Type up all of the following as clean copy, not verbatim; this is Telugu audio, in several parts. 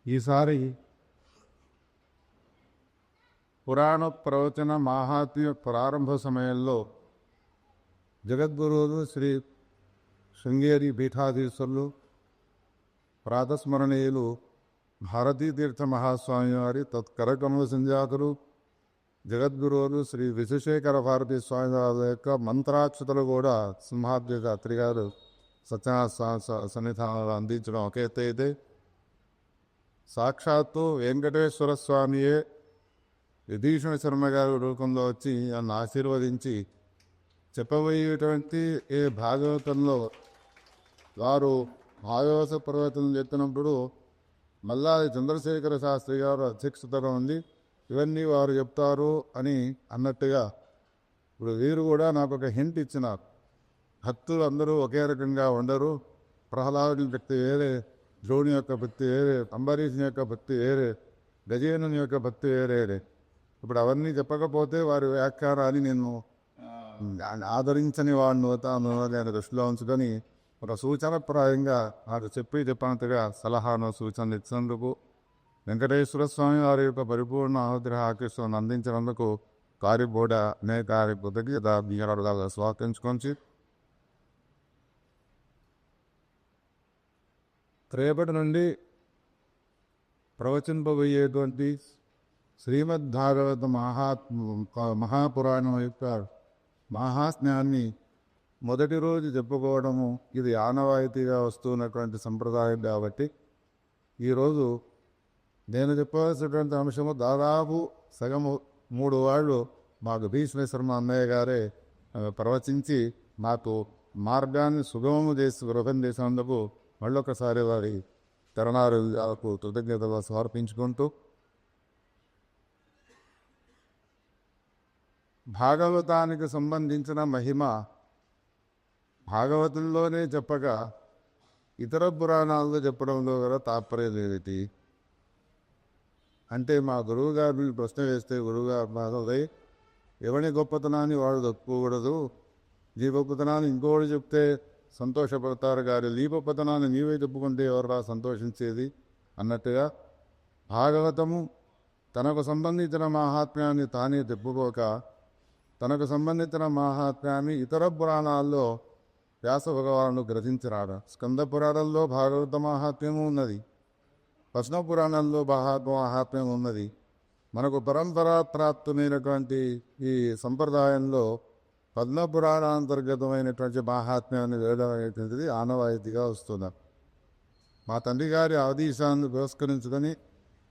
ఈసారి పురాణ ప్రవచన మాహాత్మ్య ప్రారంభ సమయంలో జగద్గురువులు శ్రీ శృంగేరి పీఠాధీశ్వరులు ప్రాతస్మరణీయులు భారతీతీర్థ మహాస్వామి వారి తత్కరకముల సంజాతులు జగద్గురువులు శ్రీ విశ్వశేఖర భారతీ స్వామి వారి యొక్క మంత్రాక్షతలు కూడా సింహాద్రి అత్రిగారు సత్యనారాయణ సన్నిధానాలు అందించడం ఒక ఎత్తు అయితే, సాక్షాత్తు వెంకటేశ్వర స్వామియే యతీశ్వర శర్మ గారి రూపంలో వచ్చి నన్ను ఆశీర్వదించి చెప్పబోయేటువంటి ఏ భాగవతంలో వారు భాగవత ప్రవచనం చెప్తున్నప్పుడు మల్లాది చంద్రశేఖర శాస్త్రి గారు అధ్యక్షతలో ఉంది. ఇవన్నీ వారు చెప్తారు అని అన్నట్టుగా ఇప్పుడు వీరు కూడా నాకు ఒక హింట్ ఇచ్చినారు. భక్తులు అందరూ ఒకే రకంగా ఉండరు. ప్రహ్లాదుని భక్తి వేరే, ద్రోణి యొక్క భక్తి వేరే, అంబరీషుని యొక్క భక్తి వేరే, గజేనుని యొక్క భక్తి వేరే. ఇప్పుడు అవన్నీ చెప్పకపోతే వారి వ్యాఖ్యానాన్ని నేను ఆదరించని వాడిని అవుతాను నేను దృష్టిలో ఉంచుకొని ఒక సూచనప్రాయంగా నాకు చెప్పినంతగా సలహాను సూచనలు ఇచ్చినందుకు వెంకటేశ్వర స్వామి వారి యొక్క పరిపూర్ణ అనుగ్రహ ఆకర్షణను అందించినందుకు కార్యబోడ అనేక కృతజ్ఞతగా స్వాగతించుకొని రేపటి నుండి ప్రవచింపబోయేటువంటి శ్రీమద్ భాగవత మహాపురాణం యొక్క మహాస్నాన్ని మొదటి రోజు చెప్పుకోవడము ఇది ఆనవాయితీగా వస్తున్నటువంటి సంప్రదాయం కాబట్టి ఈరోజు నేను చెప్పవలసినటువంటి అంశము దాదాపు సగము 3 వాళ్ళు మాకు భీష్మేశ్వర అన్నయ్య గారే ప్రవచించి మాకు మార్గాన్ని సుగమము చేసి గృహం చేసినందుకు మళ్ళొకసారి వారి తరుణాలకు కృతజ్ఞతలు సమర్పించుకుంటూ భాగవతానికి సంబంధించిన మహిమ భాగవతంలోనే చెప్పగా ఇతర పురాణాల్లో చెప్పడంలో కూడా తాత్పర్యం ఏమిటి అంటే, మా గురువుగారు ప్రశ్న వేస్తే గురువుగారు మాదే ఎవరి గొప్పతనాన్ని వాడు తప్పుకోకూడదు, నీ గొప్పతనాన్ని ఇంకోటి చెప్తే సంతోషపడతారు గారి నీ గొప్పతనాన్ని నీవే చెప్పుకుంటే ఎవరా సంతోషించేది అన్నట్టుగా భాగవతము తనకు సంబంధించిన మహాత్మ్యాన్ని తానే చెప్పుకోక తనకు సంబంధించిన మహాత్మ్యాన్ని ఇతర పురాణాల్లో వ్యాస భగవానుడు గ్రహించిరాడు. స్కంద పురాణంలో భాగవత మహాత్మ్యము ఉన్నది, పద్మ పురాణంలో మహాత్మ్యం ఉన్నది. మనకు పరంపరాప్రాప్తమైనటువంటి ఈ సంప్రదాయంలో పద్మ పురాణాంతర్గతమైనటువంటి మహాత్మ్యాన్ని వేయడం అనేటువంటిది ఆనవాయితీగా వస్తున్నారు. మా తండ్రి గారి ఆదేశాన్ని పురస్కరించుకొని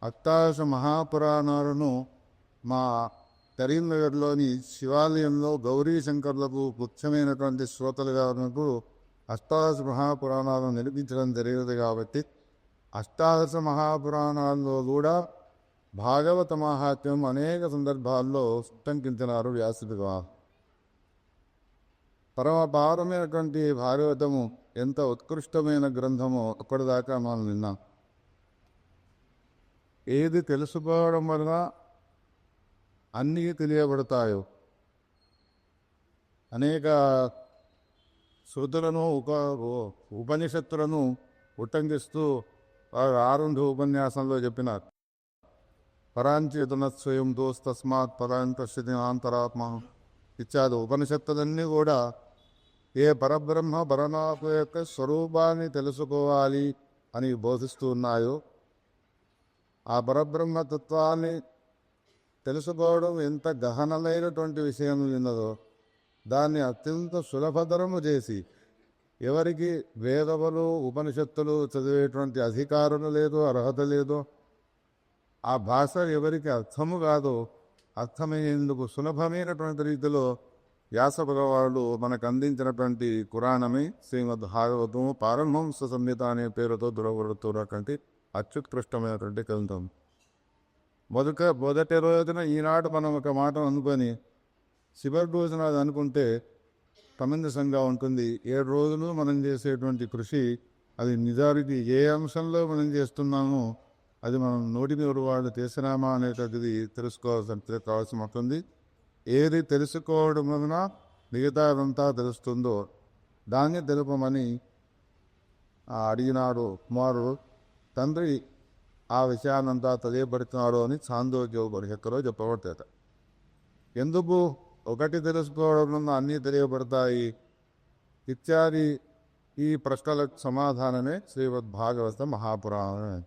అష్టాదశ మహాపురాణాలను మా కరీంనగర్లోని శివాలయంలో గౌరీ శంకర్లకు ముఖ్యమైనటువంటి శ్రోతలుగా ఉన్నప్పుడు అష్టాదశ మహాపురాణాలను నిర్మించడం జరిగింది కాబట్టి అష్టాదశ మహాపురాణాల్లో కూడా భాగవత మహాత్మ్యం అనేక సందర్భాల్లో ఉటంకించినారు వ్యాసుడు. పరమపారమైనటువంటి భాగవతము ఎంత ఉత్కృష్టమైన గ్రంథమో అప్పటిదాకా మనం విన్నాం. ఏది తెలుసుకోవడం వలన అన్నీ తెలియబడతాయో అనేక శృతులను ఉపనిషత్తులను ఉట్టంకిస్తూ ఆరంభ ఉపన్యాసంలో చెప్పినారు. పరాంచేతన స్వయం దోస్తస్మాత్ పరాంతశ్యతి అంతరాత్మ ఇత్యాది ఉపనిషత్తులన్నీ కూడా ఏ పరబ్రహ్మ పరమాత్మ యొక్క స్వరూపాన్ని తెలుసుకోవాలి అని బోధిస్తూ ఉన్నాయో ఆ పరబ్రహ్మతత్వాన్ని తెలుసుకోవడం ఎంత గహనమైనటువంటి విషయం ఉన్నదో దాన్ని అత్యంత సులభతరము చేసి ఎవరికి వేదములు ఉపనిషత్తులు చదివేటువంటి అధికారులు లేదో అర్హత లేదో ఆ భాష ఎవరికి అర్థము కాదో అర్థమయ్యేందుకు సులభమైనటువంటి రీతిలో వ్యాస భగవానుడు మనకు అందించినటువంటి పురాణమే శ్రీమద్ భాగవతము పారమహంస సంహిత అనే పేరుతో దురవడుతున్నటువంటి అత్యుత్కృష్టమైనటువంటి గ్రంథం. మొదటి రోజున ఈనాడు మనం ఒక మాట అనుకొని చివరి రోజున అది అనుకుంటే సమంజసంగా ఉంటుంది. 7 రోజులు మనం చేసేటువంటి కృషి అది నిజానికి ఏ అంశంలో మనం చేస్తున్నామో అది మనం నోటి నోరు వాళ్ళు చేసినామా అనేటువంటిది కావాల్సి ఉంటుంది. ఏది తెలుసుకోవడం వలన మిగతాదంతా తెలుస్తుందో దాన్ని తెలుపమని అడిగినాడు కుమారుడు. తండ్రి ఆ విషయాన్నంతా తెలియబడుతున్నాడు అని చాందోగ్య ఉపనిషత్తులో చెప్పబడతాట. ఎందుకు ఒకటి తెలుసుకోవడం వల్ల అన్నీ తెలియబడతాయి ఇత్యాది ఈ ప్రశ్నలకు సమాధానమే శ్రీమద్భాగవత మహాపురాణం.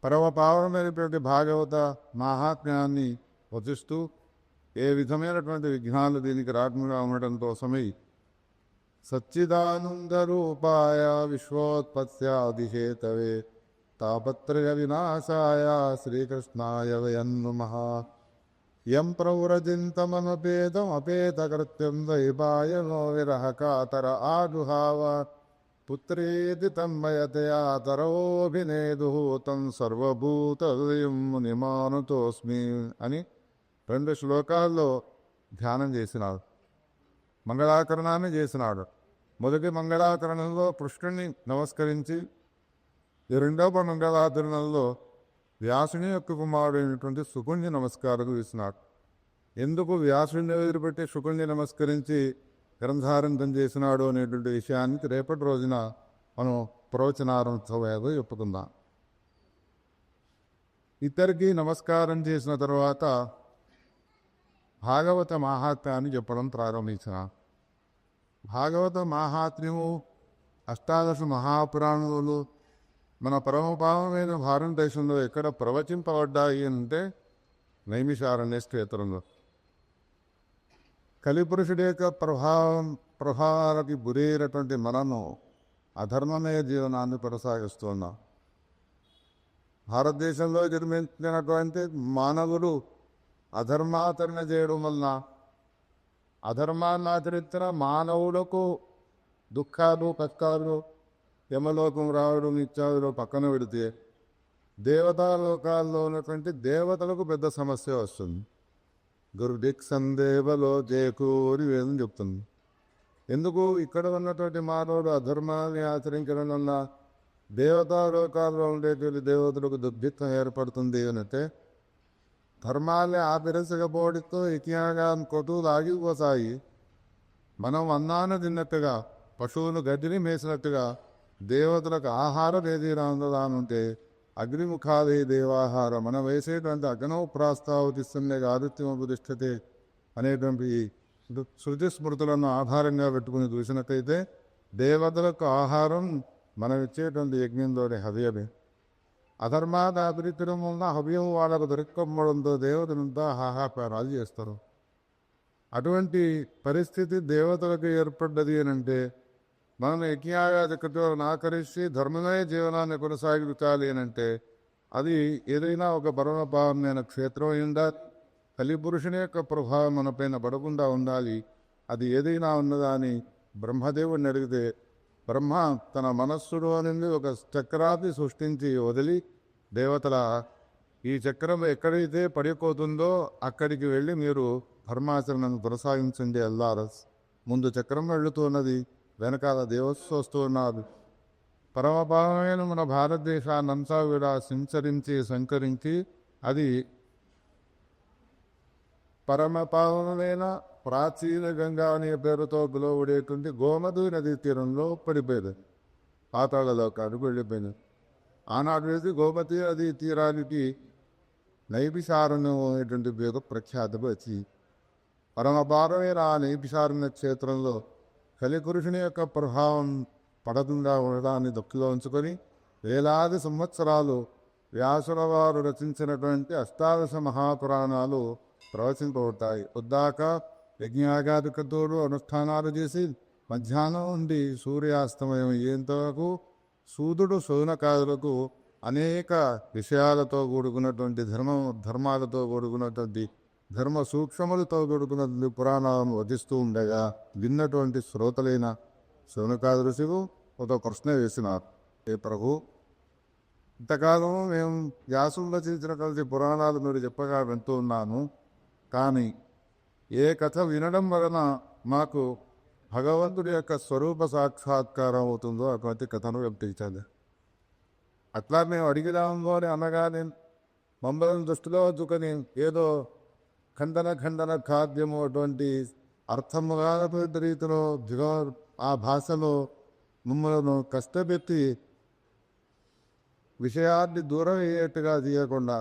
పరమపావనమైనటువంటి భాగవత మహాత్మ్యాన్ని వచిస్తూ ఏ విధమైనటువంటి విఘ్నాలు దీనికి రాకుండా ఉండటం కోసమై సచ్చిదానంద రూపాయ విశ్వోత్పత్యాదిహేతవే తాపత్రయ వినాశాయ శ్రీకృష్ణాయ వయం నమః. యం ప్రవ్రజింతమనుపేతమపేతకృత్యం దైవాయనో విరహ కాతర ఆజుహావ పుత్రేతి తన్మయతయా తరోభినేదు తం సర్వభూతహృదయం మునిమానుతోస్మి అని 2 శ్లోకాల్లో ధ్యానం చేసినాడు. మంగళాకరణాన్ని చేసినాడు. మొదటి మంగళాకరణంలో కృష్ణుని నమస్కరించి, ఈ రెండవ మంగళాచరణంలో వ్యాసుని యొక్క కుమారుడైనటువంటి శుకుణ్ణి నమస్కారం చేసినాడు. ఎందుకు వ్యాసుని ఎదురుపెట్టి శుకుణ్ణి నమస్కరించి గ్రంథారంభం చేసినాడు అనేటువంటి విషయానికి రేపటి రోజున మనం ప్రవచనారంభంతో చెప్పుకుందాం. ఇద్దరికి నమస్కారం చేసిన తర్వాత భాగవత మహాత్మ్యాన్ని చెప్పడం ప్రారంభించిన. భాగవత మహాత్మ్యము అష్టాదశ మహాపురాణములు మన పరమపావనమైన భారతదేశంలో ఎక్కడ ప్రవచింపబడ్డాయి అంటే నైమిషారణ్య క్షేత్రంలో. కలిపురుషుడి యొక్క ప్రభావాలకి గురైనటువంటి మనను అధర్మమయ జీవనాన్ని కొనసాగిస్తున్నాం. భారతదేశంలో జన్మించినటువంటి మానవులు అధర్మాచరణ చేయడం వలన అధర్మాన్ని ఆచరించిన మానవులకు దుఃఖాలు కష్టాలు యమలోకం రావడం ఇత్యాదులు పక్కన పెడితే దేవతాలోకాల్లో ఉన్నటువంటి దేవతలకు పెద్ద సమస్య వస్తుంది. గురుడిక్ సందేవలో జయకూరి వేదం చెప్తుంది. ఎందుకు ఇక్కడ ఉన్నటువంటి మానవుడు అధర్మాన్ని ఆచరించడం వల్ల దేవతాలోకాల్లో ఉండేటువంటి దేవతలకు దుర్భిత్వం ఏర్పడుతుంది అంటే ధర్మాన్ని ఆపిరసకపోవడంతో ఇతిహాగా కొట్టులు ఆగిపోతాయి. మనం అన్నాన్ని తిన్నట్టుగా పశువులు గడ్డిని మేసినట్టుగా దేవతలకు ఆహారం ఏది రానుంటే అగ్నిముఖాది దేవాహారం మనం వేసేటువంటి అగ్నౌ ప్రాస్తావతిస్తుండే ఆదిత్యముపదిష్టతే అనేటువంటి శృతి స్మృతులను ఆధారంగా పెట్టుకుని చూసినట్టయితే దేవతలకు ఆహారం మనం ఇచ్చేటువంటి యజ్ఞంలోని హవ్యమే. అధర్మాన్ని అభివృద్ధడం వలన హవ్యం వాళ్ళకు దొరక్కపోవడంతో దేవతలంతా హాహాకారాలు చేస్తారు. అటువంటి పరిస్థితి దేవతలకు ఏర్పడ్డది అని అంటే మనం యజ్ఞయాగాదికలను ఆకరించి ధర్మమయ జీవనాన్ని కొనసాగించాలి అని అంటే అది ఏదైనా ఒక పరమపావనమైన క్షేత్రం ఉండాలి. కలిపురుషుని యొక్క ప్రభావం మనపైన పడకుండా ఉండాలి. అది ఏదైనా ఉన్నదా అని బ్రహ్మదేవుడిని అడిగితే బ్రహ్మ తన మనస్సులో నుండి ఒక చక్రాన్ని సృష్టించి వదిలి దేవతల ఈ చక్రం ఎక్కడైతే పడిపోతుందో అక్కడికి వెళ్ళి మీరు ధర్మాచరణను కొనసాగించండి అల్లారు. ముందు చక్రం వెళుతున్నది, వెనకాల దేవస్సు వస్తూ ఉన్నారు. పరమపావనమైన మన భారతదేశాన్నంతా కూడా సంకరించి అది పరమపావనమైన ప్రాచీన గంగా అనే పేరుతో పిలువబడేటువంటి గోమతి నదీ తీరంలో పడిపోయేది. పాతాళలోకానికి వెళ్ళిపోయింది. ఆనాడు వేసి గోమతి నదీ తీరానికి నైపిశారణ్యం అనేటువంటి పేరు ప్రఖ్యాతి వచ్చి పరమపావనమైన ఆ నైపిశారణ్య క్షేత్రంలో కలిపురుషుని యొక్క ప్రభావం పడకుండా ఉండడాన్ని దృష్టిలో ఉంచుకొని వేలాది సంవత్సరాలు వ్యాసుల వారు రచించినటువంటి అష్టాదశ మహాపురాణాలు ప్రవచింపబడతాయి. పొద్దాక యజ్ఞయాగాదికతోడు అనుష్ఠానాలు చేసి మధ్యాహ్నం నుండి సూర్యాస్తమయం అయ్యేంతవరకు సూదుడు శౌనకాదులకు అనేక విషయాలతో కూడుకున్నటువంటి ధర్మాలతో కూడుకున్నటువంటి ధర్మ సూక్ష్మములతో కూడుకున్నటువంటి పురాణాలను వధిస్తూ ఉండగా విన్నటువంటి శ్రోతలైన శౌనకాది ఋషులు ఒక ప్రశ్న వేసినారు. ఏ ప్రభు, ఇంతకాలం మేము వ్యాసులు రచించిన కలిసి పురాణాలు మీరు చెప్పగా వింటూ ఉన్నాను. కానీ ఏ కథ వినడం వలన మాకు భగవంతుడి యొక్క స్వరూప సాక్షాత్కారం అవుతుందో అటువంటి కథను వినిపించాలి. అట్లా మేము అడిగిదాము అని అనగానే మమ్మల్ని దృష్టిలో ఉంచుకొని ఏదో ఖండన ఖాద్యము అటువంటి అర్థముగా రీతిలో ఆ భాషలో మమ్మల్ని కష్టపెట్టి విషయాన్ని దూరం అయ్యేట్టుగా తీయకుండా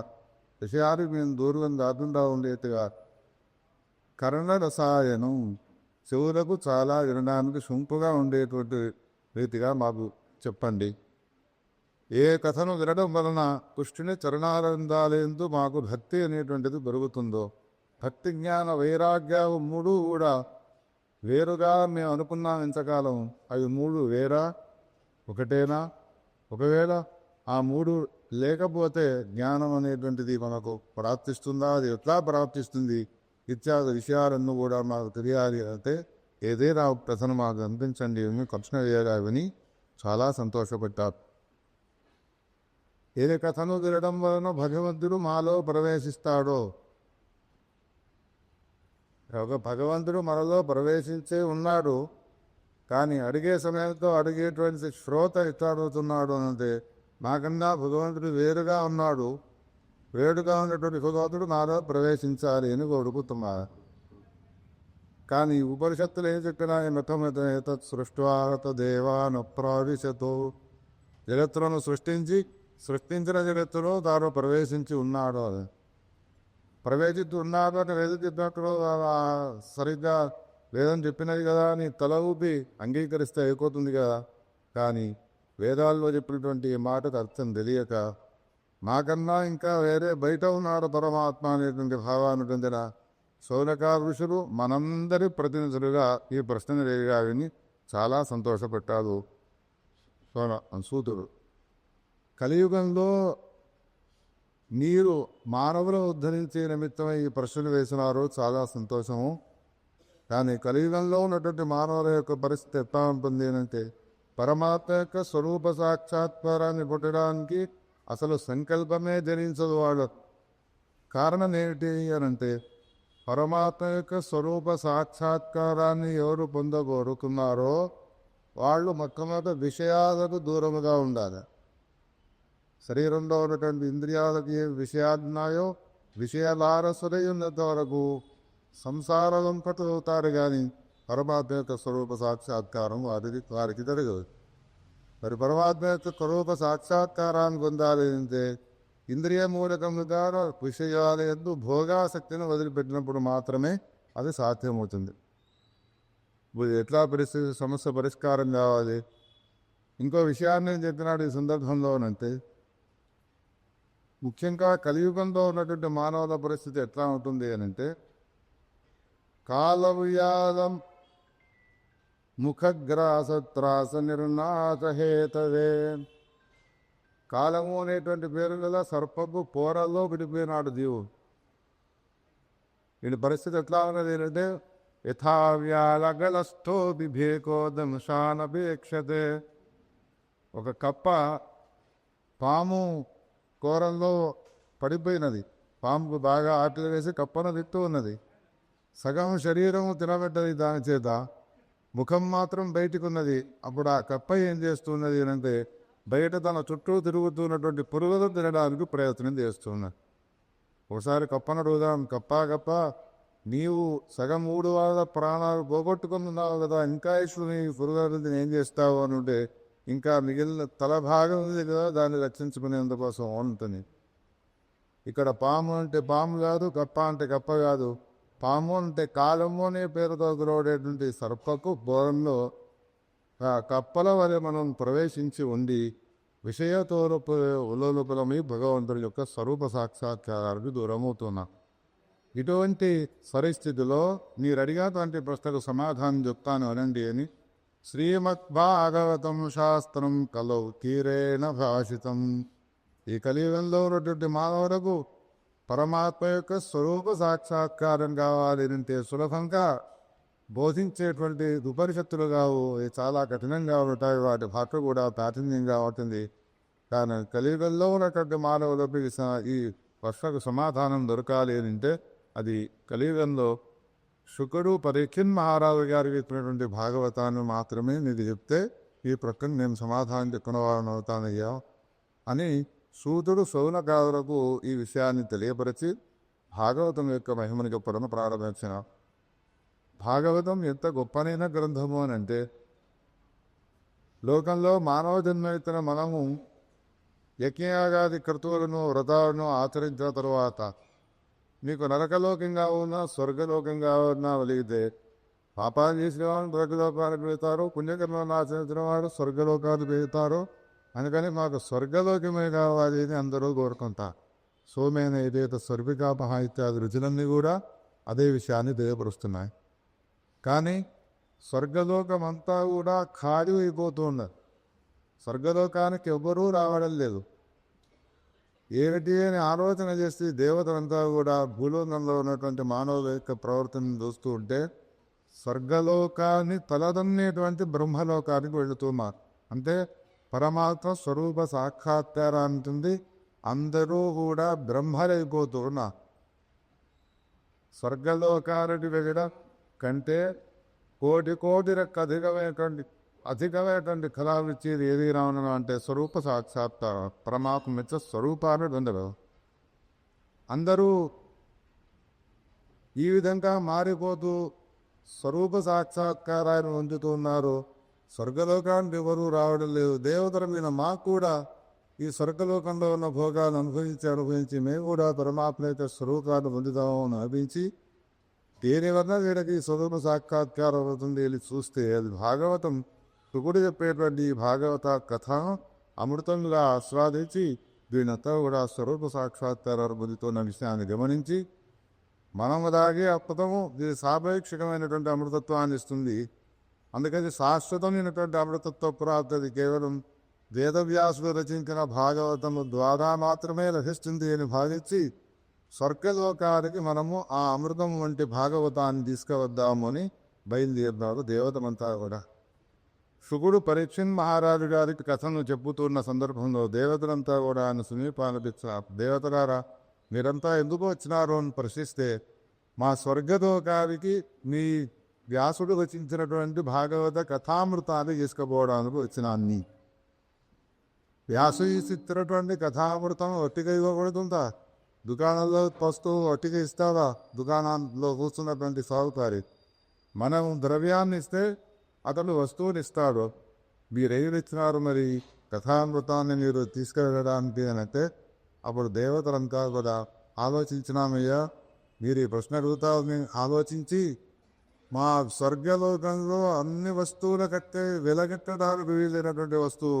విషయానికి మేము దూరం కాకుండా ఉండేట్టుగా కర్ణ రసాయనం చెవులకు చాలా వినడానికి సొంపుగా ఉండేటువంటి రీతిగా మాకు చెప్పండి. ఏ కథను వినడం వలన కృష్ణుని చరణారందాలేందు మాకు భక్తి అనేటువంటిది పెరుగుతుందో, భక్తి జ్ఞాన వైరాగ్యాలు మూడు కూడా వేరుగా మేము అనుకున్నాం ఇంతకాలం, అవి మూడు వేరా ఒకటేనా? ఒకవేళ ఆ మూడు లేకపోతే జ్ఞానం అనేటువంటిది మనకు ప్రాప్తిస్తుందా? అది ఎట్లా ప్రాప్తిస్తుంది? ఇత్యాది విషయాలన్నీ కూడా మాకు తెలియాలి అంటే ఏదైనా ప్రశ్న మాకు అనిపించండి అని కృష్ణయ్య విని చాలా సంతోషపడ్డారు. ఏ కథను వినడం వలన భగవంతుడు మాలో ప్రవేశిస్తాడో, ఒక భగవంతుడు మనలో ప్రవేశించే ఉన్నాడు. కానీ అడిగే సమయంతో అడిగేటువంటి శ్రోత ఎట్లా అడుగుతున్నాడు అంటే, నాకన్నా భగవంతుడు వేరుగా ఉన్నాడు, వేరుగా ఉన్నటువంటి భగవంతుడు నాలో ప్రవేశించాలి అని కోరుకుతున్నారు. కానీ ఉపనిషత్తులు ఏం చెప్పినా నతమేతత్ సృష్ట్వాహత దేవాన ప్రావిశతో, జగత్తులను సృష్టించిన జగత్తులో తాను ప్రవేశించి ఉన్నాడు. అది ప్రవేశించి ఉన్నాడు అంటే వేదం చెప్పినప్పుడు సరిగ్గా వేదం చెప్పినది కదా అని తల ఊపి అంగీకరిస్తే అయిపోతుంది కదా. కానీ వేదాల్లో చెప్పినటువంటి మాటకు అర్థం తెలియక నాకన్నా ఇంకా వేరే బయట ఉన్నాడు పరమాత్మ అనేటువంటి భావాన్ని పొందిన శౌనకా ఋషులు మనందరి ప్రతినిధులుగా ఈ ప్రశ్న రేగా విని చాలా సంతోషపెట్టారు సూతుడు. కలియుగంలో మీరు మానవులను ఉద్ధరించే నిమిత్తమై ఈ ప్రశ్నలు వేసినారు, చాలా సంతోషము. కానీ కలియుగంలో ఉన్నటువంటి మానవుల యొక్క పరిస్థితి ఎట్లా ఉంటుంది అంటే, పరమాత్మ యొక్క స్వరూప సాక్షాత్కారాన్ని పొట్టడానికి అసలు సంకల్పమే ధరించదు వాళ్ళు. కారణం ఏమిటి అనంటే, పరమాత్మ యొక్క స్వరూప సాక్షాత్కారాన్ని ఎవరు పొందగోరుకున్నారో వాళ్ళు మొట్టమొదట విషయాలకు దూరముగా ఉండాలి. శరీరంలో ఉన్నటువంటి ఇంద్రియాలకి ఏ విషయాలున్నాయో విషయాలారసులై ఉన్నంత వరకు సంసార లంపతులు అవుతారు. కానీ పరమాత్మ యొక్క స్వరూప సాక్షాత్కారం వారికి జరగదు. మరి పరమాత్మ యొక్క స్వరూప సాక్షాత్కారాన్ని పొందాలి అంటే ఇంద్రియ మూలకముగా విషయాల యందు భోగాసక్తిని వదిలిపెట్టినప్పుడు మాత్రమే అది సాధ్యమవుతుంది. ఎట్లా సమస్య పరిష్కారం కావాలి? ఇంకో విషయాన్ని చెప్పినాడు ఈ సందర్భంలోనంటే, ముఖ్యంగా కలియుగంలో ఉన్నటువంటి మానవుల పరిస్థితి ఎట్లా ఉంటుంది అని అంటే, కాలవ్యాధం ముఖగ్రాసత్రాస నిర్నాశహేతవే. కాలము అనేటువంటి పేరు గల సర్పపు పోరల్లో విడిపోయినాడు దేవుడు. వీడి పరిస్థితి ఎట్లా ఉన్నది ఏంటంటే, యథావ్యాలగలస్థో బిభేకోదంశానపేక్షతే. ఒక కప్ప పాము కూరల్లో పడిపోయినది. పాముకు బాగా ఆటలు వేసి కప్పను తిత్తూ ఉన్నది. సగం శరీరం తినబెట్టది దాని చేత, ముఖం మాత్రం బయటకు ఉన్నది. అప్పుడు ఆ కప్ప ఏం చేస్తున్నది అంటే, బయట తన చుట్టూ తిరుగుతున్నటువంటి పురుగులను తినడానికి ప్రయత్నం చేస్తున్నది. ఒకసారి కప్పను అడుగుదాం, కప్ప నీవు సగం 3 వాళ్ళ ప్రాణాలు పోగొట్టుకున్నావు కదా, ఇంకా ఇప్పుడు నీ పురుగులను ఏం చేస్తావు అని ఉంటే, ఇంకా మిగిలిన తల భాగం ఉంది కదా దాన్ని రక్షించుకునేందుకోసం ఉంటుంది. ఇక్కడ పాము అంటే పాము కాదు, కప్ప అంటే కప్ప కాదు. పాము అంటే కాలము అనే పేరుతో గురవడేటువంటి సర్పకు బోరంలో కప్పల వలె మనం ప్రవేశించి ఉండి విషయతోలుపులమై భగవంతుడి యొక్క స్వరూప సాక్షాత్కారానికి దూరమవుతున్నాం. ఇటువంటి పరిస్థితిలో మీరు అడిగేటువంటి ప్రశ్నకు సమాధానం చెప్తాను అనండి అని శ్రీమద్భాగవతం శాస్త్రం కలౌ తీరేణ భాషితం. ఈ కలియుగంలో ఉన్నటువంటి మానవులకు పరమాత్మ యొక్క స్వరూప సాక్షాత్కారం కావాలి అంటే సులభంగా బోధించేటువంటి ఉపనిషత్తులు కావు, చాలా కఠినంగా ఉంటాయి. వాటి భాష కూడా ప్రాచీన్యంగా ఉంటుంది. కానీ కలియుగంలో ఉన్నటువంటి మానవులకు ఈ ప్రశ్నకు సమాధానం దొరకాలి అంటే అది కలియుగంలో శుకుడు పరీక్షిన్ మహారాజు గారికి ఇచ్చినటువంటి భాగవతాన్ని మాత్రమే నీకు చెప్తే ఈ ప్రక్కన నేను సమాధానం చెప్పిన వారిని అవుతానయ్యా అని సూతుడు శౌనకాదులకు ఈ విషయాన్ని తెలియపరిచి భాగవతం యొక్క మహిమని చెప్పడం ప్రారంభించిన. భాగవతం ఎంత గొప్పనైన గ్రంథము అని అంటే, లోకంలో మానవ జన్మ ఎత్తిన మనము యజ్ఞయాగాది క్రతువులను వ్రతాలను ఆచరించిన తరువాత మీకు నరకలోకంగా ఉన్నా స్వర్గలోకంగా ఉన్నా వెలిగితే పాపాలు చేసిన వాళ్ళు నరకలోకానికి వెళ్తారు, పుణ్యకర్మలను ఆచరించిన వాడు స్వర్గలోకానికి వెళ్తారు. అందుకని మాకు స్వర్గలోకమే కావాలి అని అందరూ కోరుకుంటారు. సోమేన ఏదైతే స్వర్వికాపహ ఇత్యాది రుచులన్నీ కూడా అదే విషయాన్ని తెలియపరుస్తున్నాయి. కానీ స్వర్గలోకం అంతా కూడా ఖాళీ అయిపోతూ ఉన్నది. స్వర్గలోకానికి ఎవ్వరూ రావడం లేదు. ఏమిటి అని ఆలోచన చేసి దేవతలంతా కూడా భూలోకంలో ఉన్నటువంటి మానవుల యొక్క ప్రవర్తనను చూస్తూ ఉంటే స్వర్గలోకాన్ని తలదన్నేటువంటి బ్రహ్మలోకానికి వెళుతున్నారు. అంటే పరమాత్మ స్వరూప సాక్షాత్కారానికి అందరూ కూడా బ్రహ్మలైపోతున్నారు. స్వర్గలోకానికి వెళ్ళడం కంటే కోటి రెక్క అధికమైనటువంటి ఫలాలు ఇచ్చేది ఏది రావడం అంటే స్వరూప సాక్షాత్కారం. పరమాత్మ మెచ్చ స్వరూపాన్ని పొందడం. అందరూ ఈ విధంగా మారిపోతూ స్వరూప సాక్షాత్కారాన్ని పొందుతున్నారు. స్వర్గలోకానికి ఎవరూ రావడం లేదు. దేవతల మీద మాకు కూడా ఈ స్వర్గలోకంలో ఉన్న భోగాలు అనుభవించి మేము కూడా పరమాత్మ యొక్క స్వరూపాన్ని పొందుతామో అని అనిపించి దేనివల్ల వీళ్ళకి స్వరూప సాక్షాత్కారం అవుతుంది వెళ్ళి చూస్తే అది భాగవతం శుకుడు చెప్పేటువంటి భాగవత కథ అమృతంగా ఆస్వాదించి దీనంతా కూడా స్వరూప సాక్షాత్కారాలు పొందుతున్న విషయాన్ని గమనించి మనం దాగే అద్భుతము ఇది సాపేక్షకమైనటువంటి అమృతత్వాన్ని ఇస్తుంది. అందుకని శాశ్వతమైనటువంటి అమృతత్వ ప్రాప్తి కేవలం వేదవ్యాసుడు రచించిన భాగవతము ద్వారా మాత్రమే లభిస్తుంది అని భావించి స్వర్గలోకానికి మనము ఆ అమృతం వంటి భాగవతాన్ని తీసుకువద్దాము అని బయలుదేరినారు దేవతమంతా కూడా. శుకుడు పరీక్షణ్ మహారాజు గారికి కథను చెప్పుతున్న సందర్భంలో దేవతలంతా కూడా ఆయన సమీపానిపించారు. దేవతలారా మీరంతా ఎందుకు వచ్చినారు అని ప్రశ్నిస్తే మా స్వర్గలోకానికి మీ వ్యాసుడు రచించినటువంటి భాగవత కథామృతాన్ని తీసుకుపోవడానికి వచ్చినాన్ని. వ్యాసు ఇచ్చినటువంటి కథామృతం ఒట్టిగా ఇవ్వకూడదుందా? దుకాణంలో వస్తువు ఒట్టిగా ఇస్తావా? దుకాణంలో కూర్చున్నటువంటి సాగుతారు. మనం ద్రవ్యాన్ని ఇస్తే అతను వస్తువుని ఇస్తాడు. మీరేమి ఇచ్చినారు మరి కథామృతాన్ని మీరు తీసుకెళ్ళడానికి అని అంటే అప్పుడు దేవతలంతా కూడా ఆలోచించినామయ్యా, మీరు ఈ ప్రశ్న అడుగుతారని ఆలోచించి మా స్వర్గలోకంలో అన్ని వస్తువుల కట్టే వెలగట్టడానికి వీలైనటువంటి వస్తువు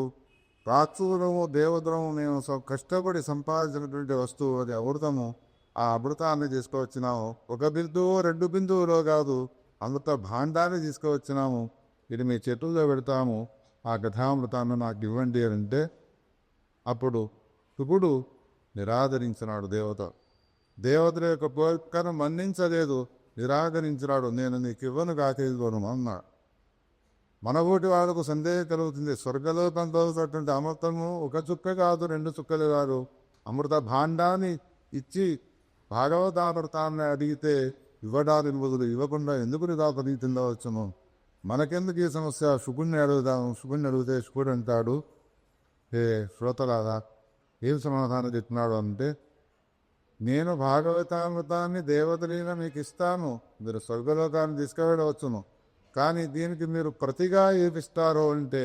రాక్షసులము దేవతలము మేము కష్టపడి సంపాదించినటువంటి వస్తువు అది అమృతము. ఆ అమృతాన్ని తీసుకువచ్చినాము. ఒక బిందువు 2 బిందువులో కాదు, అమృత భాండాన్ని తీసుకువచ్చినాము. ఇది మీ చేతుల్లో పెడతాము. ఆ కథామృతాన్ని నాకు ఇవ్వండి అంటే అప్పుడు శుకుడు నిరాదరించినాడు. దేవతల యొక్క కోరికను మన్నించలేదు, నిరాకరించినాడు. నేను నీకు ఇవ్వను కాకేదును అన్నాడు. మన ఊటి వాళ్ళకు సందేహం కలుగుతుంది. స్వర్గలోకంతో అమృతము ఒక చుక్క కాదు, 2 చుక్కలు కాదు. అమృత భాండాన్ని ఇచ్చి భాగవతామృతాన్ని అడిగితే ఇవ్వడానికి బదులు ఇవ్వకుండా ఎందుకు నిరాకరించవచ్చును? మనకెందుకు ఈ సమస్య? శుకుడిని అడుగుదాము. శుకుడిని అడిగితే శుకుడు అంటాడు, ఏ శ్రోతలాగా ఏం సమాధానం చెప్తున్నాడు అంటే, నేను భాగవతామృతాన్ని దేవతలీన మీకు ఇస్తాను, మీరు స్వర్గలోకాన్ని తీసుకువెళ్ళవచ్చును. కానీ దీనికి మీరు ప్రతిగా ఏమిస్తారో అంటే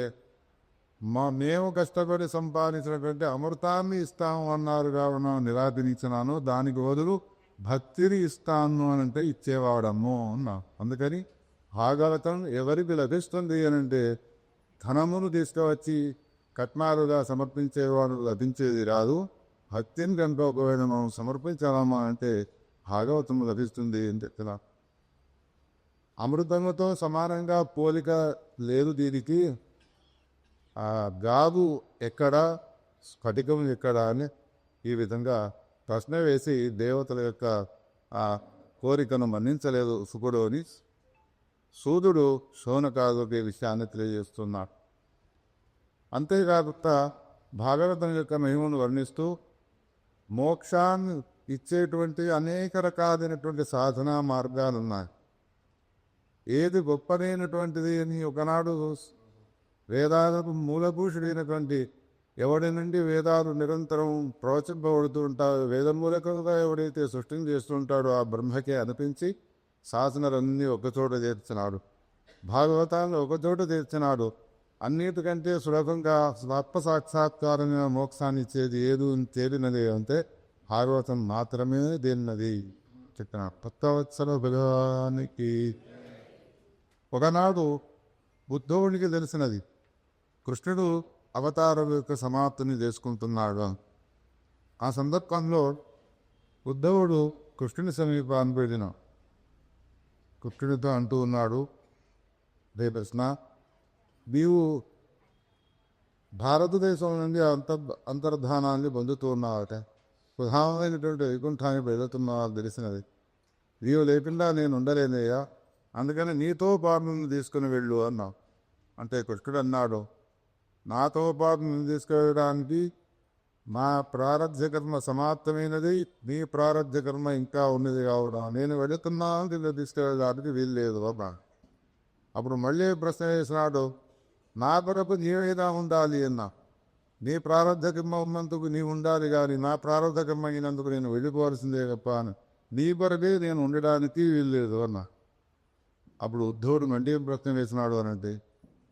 మేము కష్టపడి సంపాదించినటువంటి అమృతాన్ని ఇస్తాము అన్నారు కావున నిరాకరించినాను. దానికి బదులు భక్తిని ఇస్తాను అని అంటే ఇచ్చేవాడమ్ము అన్నా. అందుకని భాగవతం ఎవరికి లభిస్తుంది అని అంటే ధనమును తీసుకువచ్చి కట్నాలుగా సమర్పించేవాడు లభించేది రాదు. భక్తిని కనుక ఒకవేళ మనం సమర్పించాలమ్మా అంటే భాగవతం లభిస్తుంది అని చెప్తున్నా. అమృతముతో సమానంగా పోలిక లేదు దీనికి. గాదు ఎక్కడ, స్ఫటికం ఎక్కడ అని ఈ విధంగా ప్రశ్న వేసి దేవతల యొక్క ఆ కోరికను మన్నించలేదు శుకుడు అని సూదుడు శౌనకాదుకి విషయాన్ని తెలియజేస్తున్నాడు. అంతేకాకుండా భాగవతం యొక్క మహిమను వర్ణిస్తూ మోక్షాన్ని ఇచ్చేటువంటి అనేక రకాలైనటువంటి సాధనా మార్గాలు ఉన్నాయి. ఏది గొప్పదైనటువంటిది అని ఒకనాడు వేదాలకు మూలభూషుడైనటువంటి ఎవడి నుండి వేదాలు నిరంతరం ప్రవచింపబడుతూ ఉంటారు, వేదమూలకంగా ఎవడైతే సృష్టిని చేస్తుంటాడో ఆ బ్రహ్మకే అనిపించి శాసనాలన్నీ ఒకచోట చేర్చినాడు, భాగవతాన్ని ఒకచోట చేర్చినాడు. అన్నిటికంటే సులభంగా ఆత్మ సాక్షాత్కారమైన మోక్షాన్ని ఇచ్చేది ఏది తేలినది అంటే భాగవతం మాత్రమే తేలినది చెప్పిన భక్తవత్సల బలానికి. ఒకనాడు ఉద్ధవునికి తెలిసినది కృష్ణుడు అవతారం యొక్క సమాప్తిని చేసుకుంటున్నాడు. ఆ సందర్భంలో ఉద్ధవుడు కృష్ణుని సమీపాన్ని వెళ్ళిన కృష్ణుడితో అంటూ ఉన్నాడు, రే కృష్ణ, నీవు భారతదేశం నుండి అంతర్ధానాన్ని పొందుతూ ఉన్నావట, ప్రధానమైనటువంటి వైకుంఠానికి వెళుతున్నావు తెలిసినది. నీవు లేకుండా నేను ఉండలేనయ్యా, అందుకని నీతో పాటు నన్ను తీసుకుని వెళ్ళు అన్నావు. అంటే కృష్ణుడు అన్నాడు, నాతో పాటు నన్ను తీసుకెళ్ళడానికి మా ప్రారబ్ధ కర్మ సమాప్తమైనది, నీ ప్రారబ్ధ కర్మ ఇంకా ఉన్నది కావడం, నేను వెళుతున్నాను నిన్ను తీసుకెళ్ళడానికి వీల్లేదు బాబా. అప్పుడు మళ్ళీ ప్రశ్న వేసినాడు, నా కొరకు నీవేదా ఉండాలి అన్నా. నీ ప్రారంధ కర్మ ఉన్నందుకు నీవు ఉండాలి కానీ నా ప్రారంధ కర్మ అయినందుకు నేను వెళ్ళిపోవాల్సిందే తప్ప అని నీ కొరకే నేను ఉండడానికి వీల్లేదు అన్నా. అప్పుడు ఉద్ధవుడు మళ్ళీ ప్రశ్న వేసినాడు అనంటే,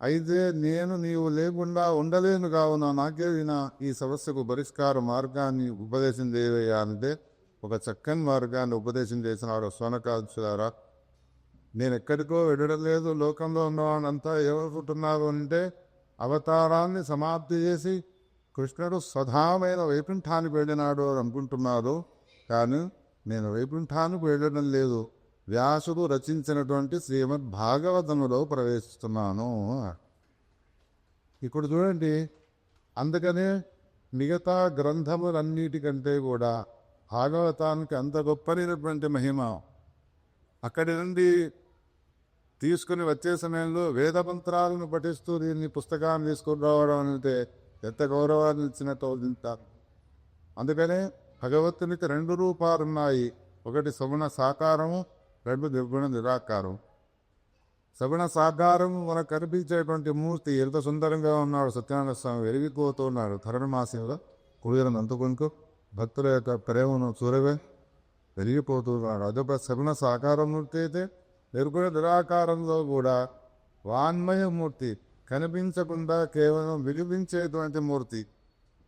అయితే నేను నీవు లేకుండా ఉండలేను కావున నాకే వినా ఈ సమస్యకు పరిష్కార మార్గాన్ని ఉపదేశం చేయవయ్యా అంటే ఒక చక్కని మార్గాన్ని ఉపదేశం చేసినాడు. సోనకాచులారా, నేను ఎక్కడికో వెళ్ళడం లేదు, లోకంలో ఉన్నవాళ్ళంతా ఏమనుకుంటున్నారు అంటే అవతారాన్ని సమాప్తి చేసి కృష్ణుడు స్వధామైన వైకుంఠానికి వెళ్ళినాడు అని అనుకుంటున్నారు. కానీ నేను వైకుంఠానికి వెళ్ళడం లేదు, వ్యాసుడు రచించినటువంటి శ్రీమద్ భాగవతములో ప్రవేశిస్తున్నాను. ఇప్పుడు చూడండి, అందుకనే మిగతా గ్రంథములన్నిటికంటే కూడా భాగవతానికి అంత గొప్పనైనటువంటి మహిమ. అక్కడి నుండి తీసుకుని వచ్చే సమయంలో వేద మంత్రాలను పఠిస్తూ దీన్ని పుస్తకాన్ని తీసుకుని రావడం అంటే ఎంత గౌరవాన్ని ఇచ్చినట్టు అవుతుంటారు. అందుకనే భగవంతునికి రెండు రూపాలు ఉన్నాయి, ఒకటి సగుణ సాకారము, రెండు నిర్గుణ నిరాకారం. సగుణ సాకారం మనకు కనిపించేటువంటి మూర్తి ఎంత సుందరంగా ఉన్నాడు. సత్యనారాయణ స్వామి వెలిగిపోతున్నాడు ధరణమాసంలో కుడియలను అందుకొనుకు భక్తుల యొక్క ప్రేమను చూరవే వెలిగిపోతున్నాడు. అదొక సగుణ సాకారం మూర్తి అయితే, నిర్గుణ నిరాకారంలో కూడా వాన్మయ మూర్తి, కనిపించకుండా కేవలం వినిపించేటువంటి మూర్తి.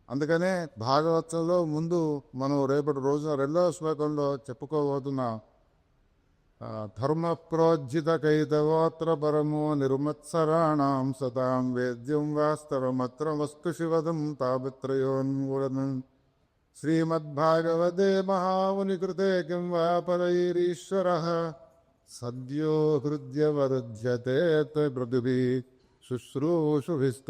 అందుకనే భాగవతంలో ముందు మనం రేపటి రోజున రెండవ శ్లోకంలో చెప్పుకోబోతున్నాం. ధర్మ ప్రోజ్జిత కైతవోత్ర పరమో నిర్మత్సరాణం సతాం వేద్యం వాస్తవమత్ర వస్తు శివదం తాపత్రయోన్మూలనం శ్రీమద్భాగవతే మహామునికృతే కిం వా పరైరీశ్వరః సద్యో హృద్యవరుధ్యతే పృథివీ శుశ్రూషుభిస్తక్షణాత్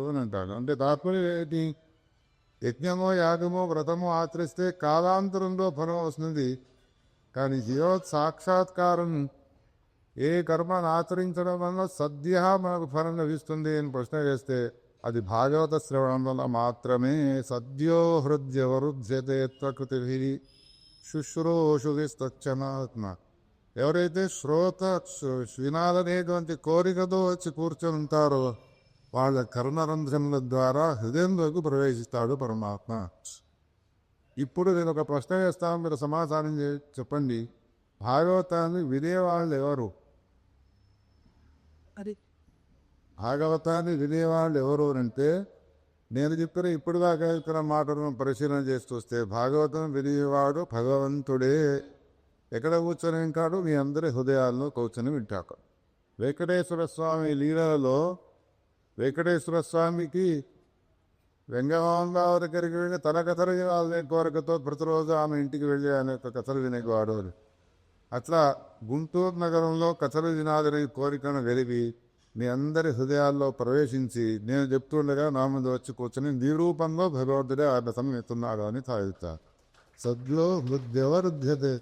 అని అంటాడు. అంటే తాత్పర్యం ఏంటి? యజ్ఞమో యాగమో వ్రతమో ఆచరిస్తే కాలాంతరంలో ఫలం వస్తుంది, కానీ జీవత్ సాక్షాత్కారం ఏ కర్మను ఆచరించడం వల్ల సద్య మనకు ఫలం లభిస్తుంది అని ప్రశ్న వేస్తే అది భాగవత శ్రవణం వల్ల మాత్రమే. సద్యో హృద్యవరుధ్యతే ప్రకృతి శుశ్రూషుభిస్తక్షణాత్. ఎవరైతే శ్రోత వినాలనేటువంటి కోరికతో వచ్చి కూర్చొని ఉంటారో వాళ్ళ కర్ణరంధ్రముల ద్వారా హృదయంలోకి ప్రవేశిస్తాడు పరమాత్మ. ఇప్పుడు నేను ఒక ప్రశ్న వేస్తాను, మీరు సమాధానం చెప్పండి. భాగవతాన్ని వినేవాళ్ళు ఎవరు? భాగవతాన్ని వినేవాళ్ళు ఎవరు అంటే నేను చెప్పిన ఇప్పుడు దాకా చెప్పిన మాటలను పరిశీలన చేస్తూ వస్తే భాగవతం వినేవాడు భగవంతుడే. ఎక్కడ కూర్చొని వింటాడు? మీ అందరి హృదయాల్లో కూర్చొని వింటాడు. వెంకటేశ్వర స్వామి లీలలో వెంకటేశ్వర స్వామికి వెంగమాంబావ దగ్గరికి వెళ్ళి తన కథలు వినాలనే కోరికతో ప్రతిరోజు ఆమె ఇంటికి వెళ్ళి ఆయన యొక్క కథలు వినేవాడు. అట్లా గుంటూరు నగరంలో కథలు వినాలని కోరికను వెలిగి మీ అందరి హృదయాల్లో ప్రవేశించి నేను చెప్తుండగా నా ముందు వచ్చి కూర్చొని నిరూపంలో భగవంతుడే ఆడసం ఎత్తున్నాడు అని తాగుతారు. సద్లో హృద్యవరుధ్యతే.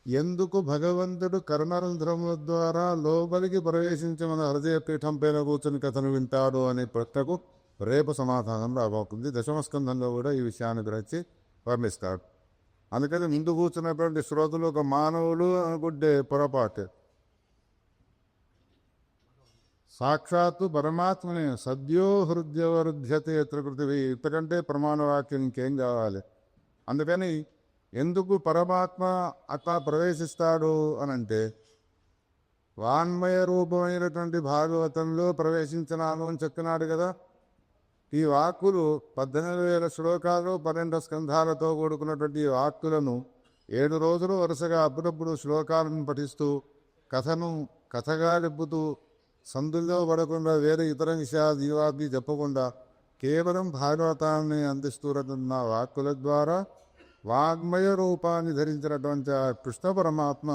ఎందుకు భగవంతుడు కర్ణరంధ్రముల ద్వారా లోపలికి ప్రవేశించి మన హృదయ పీఠం పైన కూర్చొని కథను వింటాడు అనే ప్రశ్నకు రేపు సమాధానం రాబోతుంది. దశమస్కంధంలో కూడా ఈ విషయాన్ని గురించి వర్ణిస్తాడు. అందుకని ముందు కూర్చున్నటువంటి శ్రోతలు ఒక మానవులు అనుకుంటే పొరపాటు. సాక్షాత్తు పరమాత్మనే. సద్యో హృద్యవరుధ్యతే ప్రకృతి. ఇంతకంటే ప్రమాణవాక్యం ఇంకేం కావాలి? అందుకని ఎందుకు పరమాత్మ అట్లా ప్రవేశిస్తాడు అనంటే వాన్మయ రూపమైనటువంటి భాగవతంలో ప్రవేశించినాను అని చెప్తున్నాడు కదా. ఈ వాక్కులు 18,000 శ్లోకాలు 12 స్కంధాలతో కూడుకున్నటువంటి ఈ వాక్కులను 7 రోజులు వరుసగా అప్పుడప్పుడు శ్లోకాలను పఠిస్తూ కథగా చెప్పుతూ సందుల్లో పడకుండా వేరే ఇతర విషయాలు జీవాది చెప్పకుండా కేవలం భాగవతాన్ని అందిస్తున్న వాక్కుల ద్వారా వాగ్మయ రూపాన్ని ధరించినటువంటి ఆ కృష్ణ పరమాత్మ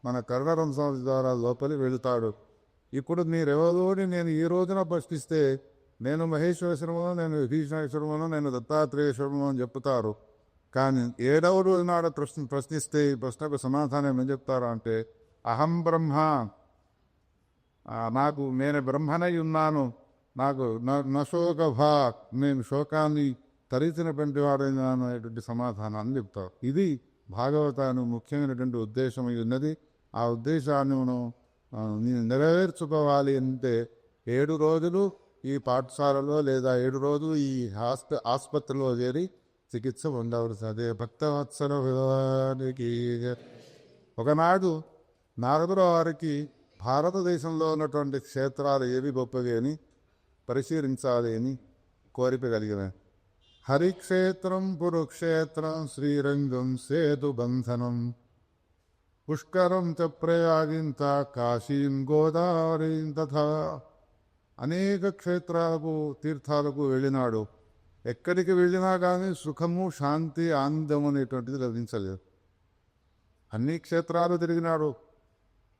మన కరుణరంశం ద్వారా లోపలి వెళుతాడు. ఇప్పుడు మీరెవరోని నేను ఈ రోజున ప్రశ్నిస్తే నేను మహేశ్వరేశ్వరమును, నేను విభీషణేశ్వరమును, నేను దత్తాత్రేయేశ్వరమును అని చెప్తారు. కానీ 7వ రోజు నాడు ప్రశ్నిస్తే ఈ ప్రశ్నకు సమాధానం ఏం చెప్తారు అంటే అహం బ్రహ్మ, నేను బ్రహ్మనై ఉన్నాను, నాకు నశోక భాక్, నేను శోకాన్ని తరిచినటువంటి వాడైనాను అనేటువంటి సమాధానాన్ని చెప్తారు. ఇది భాగవతాన్ని ముఖ్యమైనటువంటి ఉద్దేశం ఉన్నది. ఆ ఉద్దేశాన్ని మనం నెరవేర్చుకోవాలి అంటే 7 రోజులు ఈ పాఠశాలలో లేదా 7 రోజులు ఈ ఆసుపత్రిలో చేరి చికిత్స పొందవలసి. అదే భక్తవత్సల విధానికి. ఒకనాడు నారదుల వారికి భారతదేశంలో ఉన్నటువంటి క్షేత్రాలు ఏవి గొప్పవి అని పరిశీలించాలి అని కోరిక కలిగిన. హరిక్షేత్రం కురుక్షేత్రం శ్రీరంగం సేతు బంధనం పుష్కరం చ ప్రయాగింత కాశీం గోదావరీం తథా. అనేక క్షేత్రాలకు తీర్థాలకు వెళ్ళినాడు. ఎక్కడికి వెళ్ళినా కానీ సుఖము శాంతి ఆనందం అనేటువంటిది లభించలేదు. అన్ని క్షేత్రాలు తిరిగినాడు.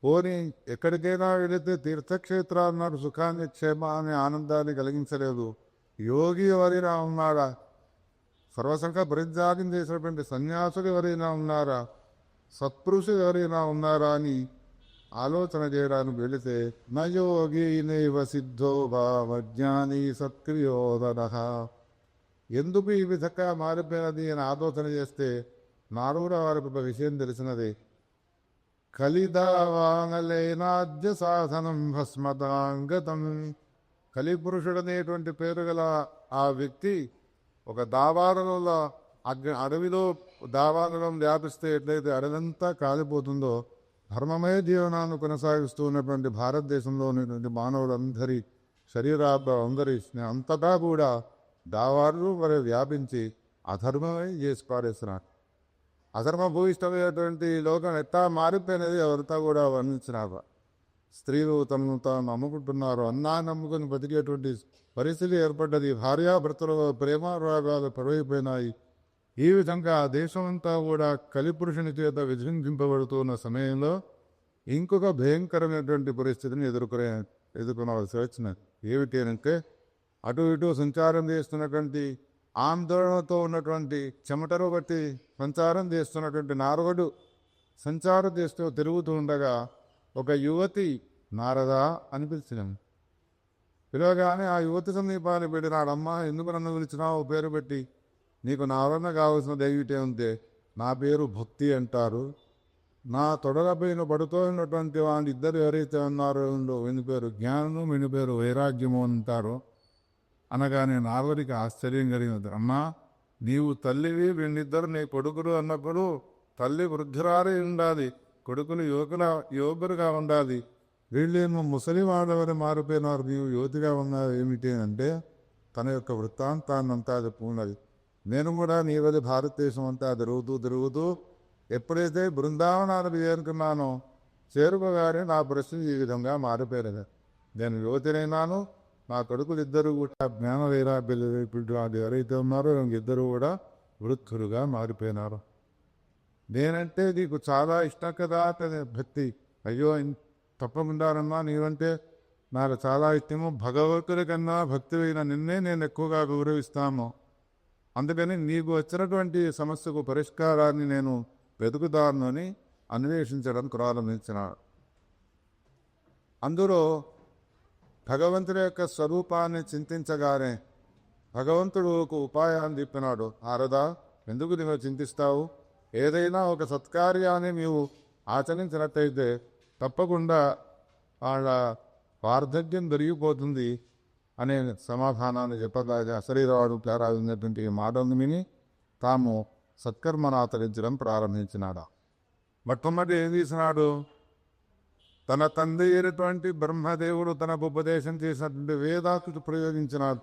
పోనీ ఎక్కడికైనా వెళితే తీర్థక్షేత్రాలు నాడు సుఖాన్ని క్షేమాన్ని ఆనందాన్ని కలిగించలేదు. యోగి ఎవరైనా ఉన్నారా, సర్వసంగ పరిత్యాగం చేసినటువంటి సన్యాసులు ఎవరైనా ఉన్నారా, సత్పురుషులు ఎవరైనా ఉన్నారా అని ఆలోచన చేయడానికి వెళితే నయోగి నైవ సిద్ధో భావజ్ఞాని సత్క్రియోదన. ఎందుకు ఈ విధంగా మారిపోయినది అని ఆలోచన చేస్తే నారదుల వారికి ఒక విషయం తెలిసినది. కలిదావానలేనాద్య సాధనం భస్మతాంగతం. కలిపురుషుడనేటువంటి పేరు గల ఆ వ్యక్తి ఒక దావానంలో అడవిలో దావానం వ్యాపిస్తే ఎట్లయితే అడవంతా కాలిపోతుందో ధర్మమయ జీవనాన్ని కొనసాగిస్తూ ఉన్నటువంటి భారతదేశంలో ఉన్నటువంటి మానవులందరి అందరి అంతటా కూడా దావాలు మరి వ్యాపించి అధర్మమై చేసి పారేస్తున్నారు. అధర్మ భూయిష్టమైనటువంటి లోకం ఎట్టా మారిపోయినది ఎవరితో కూడా వర్ణించినారు. స్త్రీలు తమను తాను నమ్ముకుంటున్నారు, అన్నాన్ని నమ్ముకుని బతికేటువంటి పరిస్థితి ఏర్పడ్డది. భార్యాభర్తలు ప్రేమారాగాలు పెరిగిపోయినాయి. ఈ విధంగా దేశమంతా కూడా కలిపురుషుని చేత విజృంభింపబడుతున్న సమయంలో ఇంకొక భయంకరమైనటువంటి పరిస్థితిని ఎదుర్కొనవలసి వచ్చినది. ఏమిటి అంటే అటు ఇటు సంచారం చేస్తున్నటువంటి ఆందోళనతో ఉన్నటువంటి చెమటను బట్టి సంచారం చేస్తున్నటువంటి నారదుడు సంచారం చేస్తూ తిరుగుతూ ఉండగా ఒక యువతి నారదా అని పిలిచినాం. పిలవగానే ఆ యువతి సమీపాన్ని పెట్టినాడమ్మా, ఎందుకు నన్ను పిలిచినావు పేరు పెట్టి? నీకు నా వలన కావాల్సిన దైవటే ఉంటే నా పేరు భక్తి అంటారు. నా తొడలపైన పడుతూ ఉన్నటువంటి వాళ్ళు ఇద్దరు ఎవరైతే ఉన్నారో వీని పేరు జ్ఞానము, వీని పేరు వైరాగ్యము అంటారు. అనగానే నారదుడికి ఆశ్చర్యం కలిగినది. అమ్మా, నీవు తల్లివి, వీళ్ళిద్దరు నీ కొడుకులు అన్నప్పుడు తల్లి వృద్ధురాలే ఉండాలి, కొడుకులు యువకులుగా ఉండాలి. వీళ్ళేమో ముసలి వాళ్ళవని మారిపోయినారు, నీవు యువతిగా ఉన్నావు ఏమిటి అంటే తన యొక్క వృత్తాంతాన్నంతా చెప్పుకున్నది. నేను కూడా నీ వల్ల భారతదేశం అంతా తిరుగుతూ ఎప్పుడైతే బృందావనానికి చేరుకున్నానో చేరుకోగానే నా పరిస్థితి ఈ విధంగా మారిపోయినది. నేను యువతినైనాను, నా కొడుకులు ఇద్దరు కూడా జ్ఞాన వైరాగ్యాలు ఎవరైతే ఉన్నారో ఇద్దరు కూడా వృద్ధులుగా మారిపోయినారు. నేనంటే నీకు చాలా ఇష్టం కదా భక్తి. అయ్యో తప్పకుండానమ్మా, నీవంటే నాకు చాలా ఇష్టము. భగవంతుడి కన్నా భక్తులైన నిన్నే నేను ఎక్కువగా గౌరవిస్తాను. అందుకని నీకు వచ్చినటువంటి సమస్యకు పరిష్కారాన్ని నేను వెతుకుతాను అని అన్వేషించడం ప్రారంభించినాడు. అందులో భగవంతుడి యొక్క స్వరూపాన్ని చింతించగానే భగవంతుడు ఒక ఉపాయాన్ని చెప్పినాడు. నారదా, ఎందుకు నువ్వు చింతిస్తావు? ఏదైనా ఒక సత్కార్యాన్ని నీవు ఆచరించినట్టయితే తప్పకుండా వాళ్ళ వార్ధక్యం దొరికిపోతుంది అనే సమాధానాన్ని చెప్పగా అశరీరవాడు ప్రారంభించినటువంటి మాటను విని తాము సత్కర్మను ఆచరించడం ప్రారంభించినాడు. మొట్టమొదటి ఏం చేసినాడు? తన తండ్రి అయినటువంటి బ్రహ్మదేవుడు తనకు ఉపదేశం చేసినటువంటి వేదాకుడు ప్రయోగించినాడు.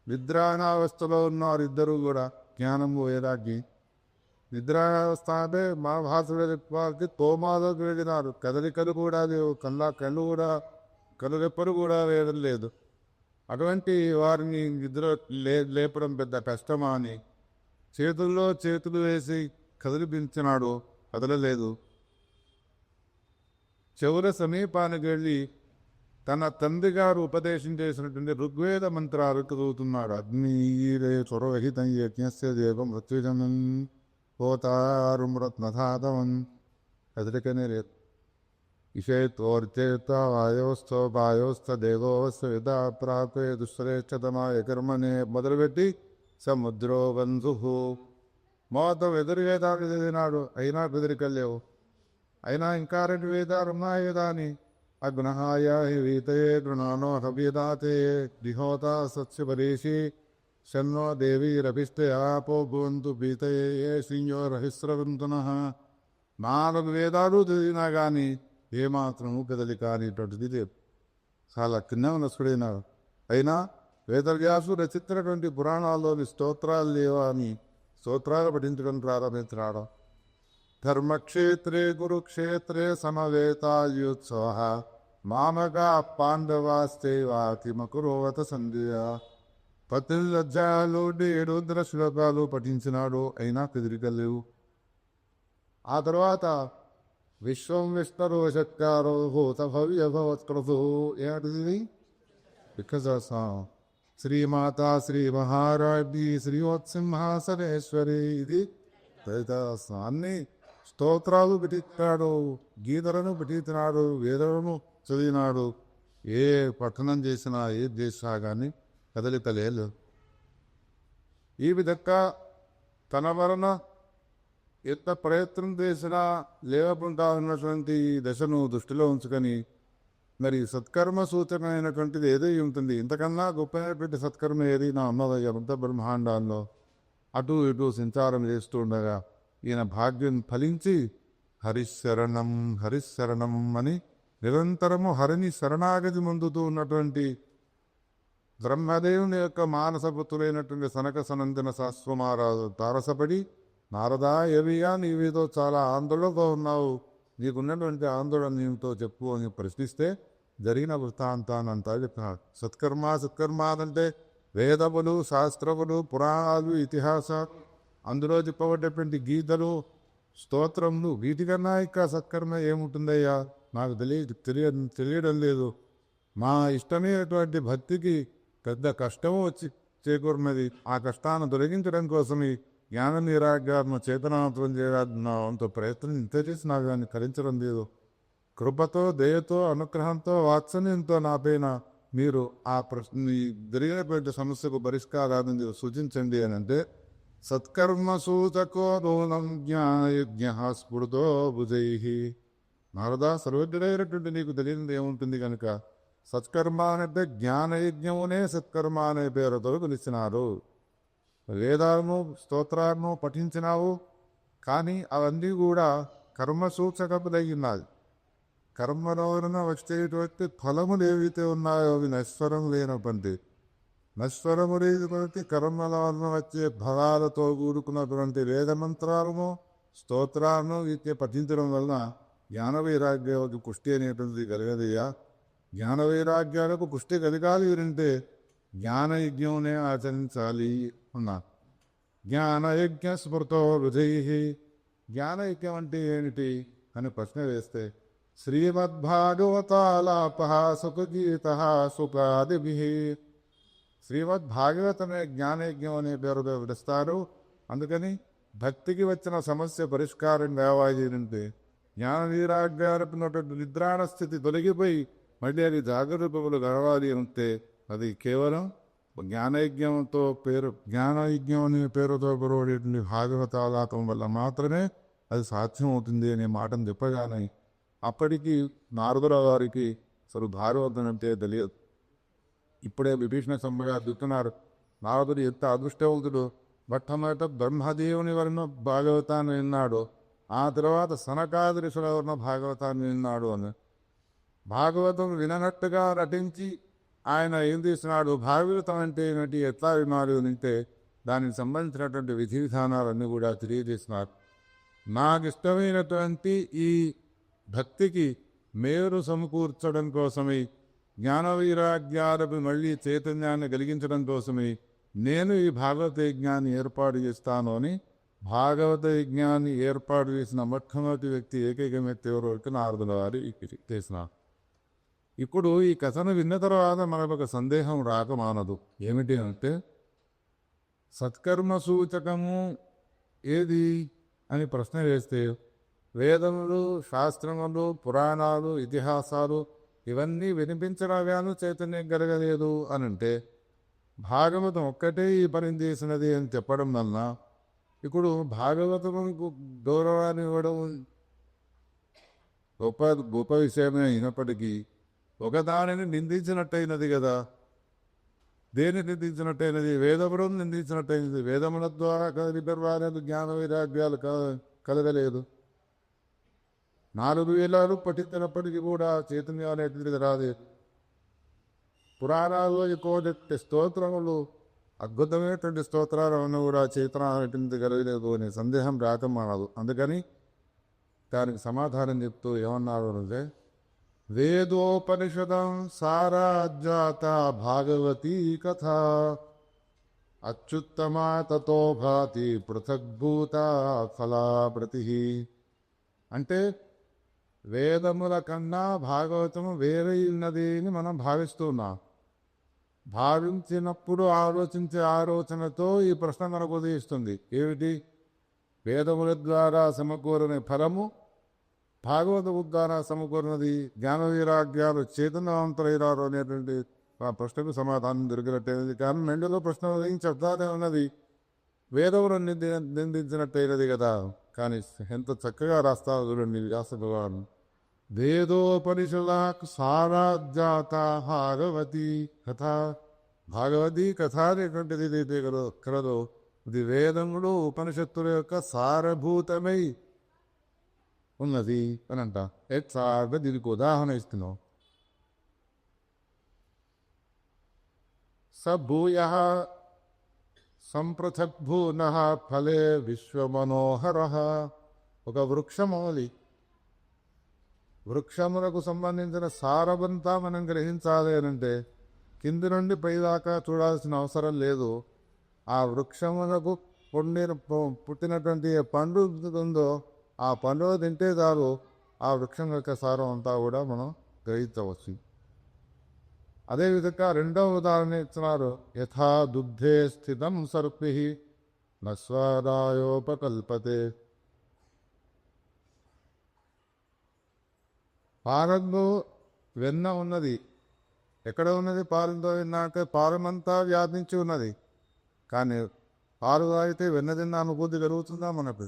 నిద్రానావస్థలో ఉన్నారు ఇద్దరు కూడా, జ్ఞానము వేదాగ్ని. నిద్రావస్థ అంటే మహాభాసుడికి తోమాలోకి వెళ్ళినారు. కదలికలు కూడా లేవు, కళ్ళు కూడా కనురెప్పలు కూడా వేయడం లేదు. అటువంటి వారిని నిద్ర లేపడం పెద్ద కష్టమా అని చేతుల్లో చేతులు వేసి కదిలిపించినాడు, కదలలేదు. చెవుల సమీపానికి వెళ్ళి తన తండ్రి గారు ఉపదేశం చేసినటువంటి ఋగ్వేద మంత్రాలు చదువుతున్నాడు. అగ్నిరే స్వరవహితం యజ్ఞస్య దేవం మృత్యుజనం పోతారుమృత్నధాతవన్. కదలికనే లేదు. ఇషేతోర్చేత వాయోస్థో వాయోస్థ దేవోస్థ విధా ప్రాపే దుశ్రేష్టతమాయ కర్మనే మొదలుపెట్టి సముద్రో బంధు మొత్తం ఎదురువేదాలు చదివినాడు. అయినా బెదిరికలు లేవు. అయినా ఇంకా 2 వేదాలు ఉన్నాయి కదా అని అగ్నహాయ వీతయే గృణానో హవ్యదాతే దిహోత సత్యపరేషి శన్నో దేవీరభిష్టే ఆపో భువంతు భీతయే శ్రీయో రహిస్రవంతున. 4 వేదాలు చదివినా కానీ ఏమాత్రము కదలిక అనేటువంటిది లేదు. చాలా కిన్నవనసుడైనాడు. అయినా వేదవ్యాసు రచిస్తున్నటువంటి పురాణాల్లోని స్తోత్రాలు లేవా అని స్తోత్రాలు పఠించడం ప్రారంభించినాడు. ధర్మక్షేత్రే కురుక్షేత్రే సమవేతాయుత్సవ మామగా పాండవాస్తేవా కిమకురోవత సంధ్య. 18 అధ్యాయాలు 7 శ్లోకాలు పఠించినాడు. అయినా కదిలికలేవు. ఆ తర్వాత విశ్వం విష్ణురు షట్కారో భూత భవ్య భవత్కృతు ఏమిటిది? బికాజ్ శ్రీమాత శ్రీ మహారాజ్ఞి శ్రీవత్సింహాసనేశ్వరి. ఇది అన్ని స్తోత్రాలు పెట్టినాడు, గీతలను పెట్టినాడు, వేదలను చదివినాడు. ఏ పఠనం చేసినా ఏది చేసినా కానీ కదలికలేదు. ఈ విధంగా తన వలన ఎంత ప్రయత్నం చేసినా లేవకుండా ఉన్నటువంటి దశను దృష్టిలో ఉంచుకొని మరి సత్కర్మ సూచన అయినటువంటిది ఏదో ఉంటుంది. ఇంతకన్నా గొప్పైనటువంటి సత్కర్మ ఏది నా అమ్మదయ్య అంత బ్రహ్మాండాల్లో అటు ఇటు సంచారం చేస్తూ ఉండగా ఈయన భాగ్యం ఫలించి హరిశరణం హరిశరణం అని నిరంతరము హరిని శరణాగతి పొందుతూ ఉన్నటువంటి బ్రహ్మదేవుని యొక్క మానసపుత్రులైనటువంటి సనక సనందన శాస్త్రమారాజు తారసపడి, నారదా ఏవియా నీవేదో చాలా ఆందోళనతో ఉన్నావు, నీకున్నటువంటి ఆందోళన నీతో చెప్పు అని ప్రశ్నిస్తే జరిగిన వృత్తాంతానంతా చెప్పినాడు. సత్కర్మ అంటే వేదములు, శాస్త్రములు, పురాణాలు, ఇతిహాసాలు, అందులో చెప్పబడ్డటువంటి గీతలు, స్తోత్రములు, వీటికన్నా ఇంకా సత్కర్మ ఏముంటుందయ్యా? నాకు తెలియడం లేదు. మా ఇష్టమైనటువంటి భక్తికి పెద్ద కష్టము వచ్చి చేకూరినది. ఆ కష్టాన్ని తొలగించడం కోసమే జ్ఞాన నిరాజ్ఞాత్మ చేతనాత్వం చేయడంతో ప్రయత్నం ఇంత చేసి నాకు దాన్ని కరించడం లేదు. కృపతో, దయతో, అనుగ్రహంతో, వాత్సల్యంతో నాపైన మీరు ఆ జరిగినటువంటి సమస్యకు పరిష్కారాన్ని సూచించండి అని అంటే, సత్కర్మ సూచకో దూనం జ్ఞానయజ్ఞ స్ఫుర్తో భుజై. నారదా, సర్వజ్ఞుడైనటువంటి నీకు తెలియనిది ఏముంటుంది కనుక సత్కర్మ అంటే జ్ఞానయజ్ఞమునే సత్కర్మ అనే పేరుతో పిలిచినారు. వేదాలను, స్తోత్రాలను పఠించినావు, కానీ అవన్నీ కూడా కర్మసూచకములయ్యున్నది. కర్మలోన వచ్చేటువంటి ఫలములు ఏవైతే ఉన్నాయో అవి నశ్వరం లేనటువంటి, నశ్వరము లేనటువంటి కర్మలోన వచ్చే ఫలాలతో కూడుకున్నటువంటి వేదమంత్రాలను, స్తోత్రాలను వీటిని పఠించడం వలన జ్ఞాన వైరాగ్యాలకు పుష్టి అనేటువంటిది కలగదయ్యా. జ్ఞాన వైరాగ్యాలకు పుష్టి కలగాలి అంటే జ్ఞానయజ్ఞమునే ఆచరించాలి అన్నా. జ్ఞానయజ్ఞ స్మృతో హృదై. జ్ఞానయజ్ఞం అంటే ఏమిటి అని ప్రశ్న వేస్తే, శ్రీమద్భాగవతాలాప సుఖగీత సుఖాదిభి. శ్రీమద్భాగవతమే జ్ఞానయజ్ఞం అనే పేరుతో విడుస్తారు. అందుకని భక్తికి వచ్చిన సమస్య పరిష్కారం కావాలి అంటే జ్ఞాన నీరాజ్ఞానటువంటి నిద్రాణ స్థితి తొలగిపోయి మళ్ళీ అది జాగరూపములు కావాలి అంటే అది కేవలం జ్ఞానయజ్ఞంతో జ్ఞానయజ్ఞం అనే పేరుతో పిలువబడేటువంటి భాగవతాలాపం వల్ల మాత్రమే అది సాధ్యమవుతుంది అనే మాటను చెప్పగానే అప్పటికి నారదుల వారికి అసలు భాగవతం అంటే తెలియదు. ఇప్పుడే విభీషణ సంబగా దుక్కున్నారు. నారదుడు ఎంత అదృష్టవంతుడు. మొట్టమొదట బ్రహ్మదేవుని వలన భాగవతాన్ని విన్నాడు, ఆ తర్వాత సనకాది ఋషుల వలన భాగవతాన్ని విన్నాడు అని. భాగవతం విననట్టుగా నటించి ఆయన ఏం తీస్తున్నాడు, భాగవతం అంటే ఏమిటి, ఎట్లా వినాలి అంటే దానికి సంబంధించినటువంటి విధి విధానాలన్నీ కూడా తెలియజేస్తున్నారు. నాకు ఇష్టమైనటువంటి ఈ భక్తికి మేరు సమకూర్చడం కోసమై, జ్ఞాన వైరాగ్యాలకు మళ్ళీ చైతన్యాన్ని కలిగించడం కోసమై నేను ఈ భాగవత యజ్ఞాన్ని ఏర్పాటు చేస్తాను అని భాగవత యజ్ఞాన్ని ఏర్పాటు చేసిన మొట్టమొదటి వ్యక్తి, ఏకైక వ్యక్తి ఎవరు అంటే నారదుల వారు చేసిన. ఇప్పుడు ఈ కథను విన్న తర్వాత మనకు ఒక సందేహం రాకమానదు. ఏమిటి అంటే, సత్కర్మ సూచకము ఏది అని ప్రశ్న వేస్తే వేదములు, శాస్త్రములు, పురాణాలు, ఇతిహాసాలు ఇవన్నీ వినిపించడాగాను చైతన్యం కలగలేదు అని అంటే, భాగవతం ఒక్కటే ఈ పని చేసినది అని చెప్పడం వలన ఇప్పుడు భాగవతముకు గౌరవాన్ని ఇవ్వడం గొప్ప గొప్ప విషయమే అయినప్పటికీ ఒకదానిని నిందించినట్టయినది కదా. దేని నిందించినట్టయినది? వేదములను నిందించినట్టయినది. వేదముల ద్వారా కలిపి జ్ఞాన వైరాగ్యాలు కలగలేదు. 4000 పఠించినప్పటికీ కూడా చైతన్యం అనేటువంటిది రాలేదు. పురాణాల్లో ఎక్కువ స్తోత్రములు, అద్భుతమైనటువంటి స్తోత్రాలు ఉన్న కూడా చైతన్యం అనేటువంటిది కలగలేదు అనే సందేహం రాకమానదు. అందుకని దానికి సమాధానం చెప్తూ ఏమన్నారు అంటే, వేదోపనిషదం సారాజ్యాత భాగవతీ కథ అత్యుత్తమా తతో భాతి పృథగ్భూత ఫలాప్రతి. అంటే వేదముల కన్నా భాగవతము వేరే ఉన్నది అని మనం భావిస్తున్నాం. భావించినప్పుడు ఆలోచించే ఆలోచనతో ఈ ప్రశ్న మనకు ఉదయిస్తుంది. ఏమిటి? వేదముల ద్వారా సమకూరని ఫలము భాగవత ద్వారా సమకూరినది జ్ఞాన వైరాగ్యాలు చైతన్యవంతులైనారు అనేటువంటి ఆ ప్రశ్నకు సమాధానం దొరికినట్టయినది. కానీ రెండులో ప్రశ్న ఏం చెప్తానే ఉన్నది, వేదములను నిందించినట్టయినది కదా. కానీ ఎంత చక్కగా రాస్తారు చూడండి వ్యాస భగవాన్. వేదోపనిషదాకు సారాజ్యాత భాగవతి కథ. భాగవతి కథ అనేటువంటిది ఏదైతే కలదో ఇది వేదములు ఉపనిషత్తుల యొక్క సారభూతమై ఉన్నది అని అంట. ఎట్లా దీనికి ఉదాహరణ ఇస్తున్నాం. స భూయ సంపృథగ్భూన ఫలే విశ్వమనోహర. ఒక వృక్షమౌలి, వృక్షములకు సంబంధించిన సారమంతా మనం గ్రహించాలి అంటే కింది నుండి పైదాకా చూడాల్సిన అవసరం లేదు. ఆ వృక్షములకు పుట్టినటువంటి పండు ఉందో ఆ పండుగ తింటే చాలు ఆ వృక్షం యొక్క సారం అంతా కూడా మనం గ్రహించవచ్చు. అదేవిధంగా రెండవ ఉదాహరణ ఇస్తున్నారు. యథా దుగ్ధే స్థితం సర్పి నస్వాదాయోపకల్పతే. పాలంలో వెన్న ఉన్నది. ఎక్కడ ఉన్నది పాలంతో వెన్న అంటే పాలమంతా వ్యాపించి ఉన్నది. కానీ పాలు తాగితే వెన్న తిన్న అనుభూతి కలుగుతుందా మనకు?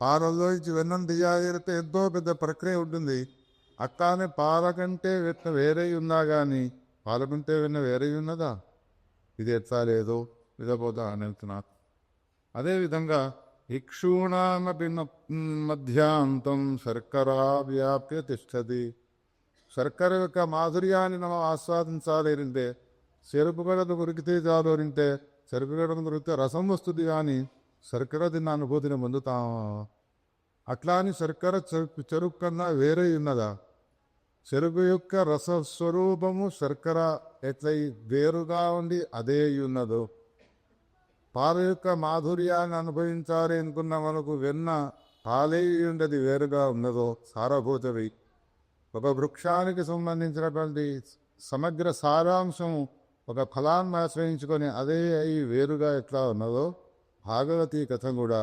పాలల్లో నుంచి వెన్నను తీయాలంటే ఎంతో పెద్ద ప్రక్రియ ఉంటుంది. అట్లానే పాల కంటే వెన్న వేరే ఉన్నా కానీ పాల కంటే వెన్న వేరే ఉన్నదా? ఇది ఎట్లా లేదు ఇదపోతా అని అంటున్నారు. అదేవిధంగా ఇక్షూణామపి మధ్యాంతం శర్కరా వ్యాప్య తిష్టది. శర్కర యొక్క మాధుర్యాన్ని మనం ఆస్వాదించాలి అంటే చెరుపు గడను కొరికితే చాలు అంటే చెరుకు గడను కొరికితే రసం వస్తుంది, కానీ శర్కర తిన్న అనుభూతిని పొందుతాం. అట్లా అని శర్కర చెరుకు కన్నా వేరే ఉన్నదా? చెరుకు యొక్క రసస్వరూపము శర్కర ఎట్లయి వేరుగా ఉండి అదే ఉన్నదో, పాల యొక్క మాధుర్యాన్ని అనుభవించాలి అనుకున్న మనకు వెన్న పాలే ఉండేది వేరుగా ఉన్నదో సారభూతవి. ఒక వృక్షానికి సంబంధించినటువంటి సమగ్ర సారాంశం ఒక ఫలాన్ని ఆశ్రయించుకొని అదే అయి వేరుగా ఎట్లా ఉన్నదో భాగవతీ కథ కూడా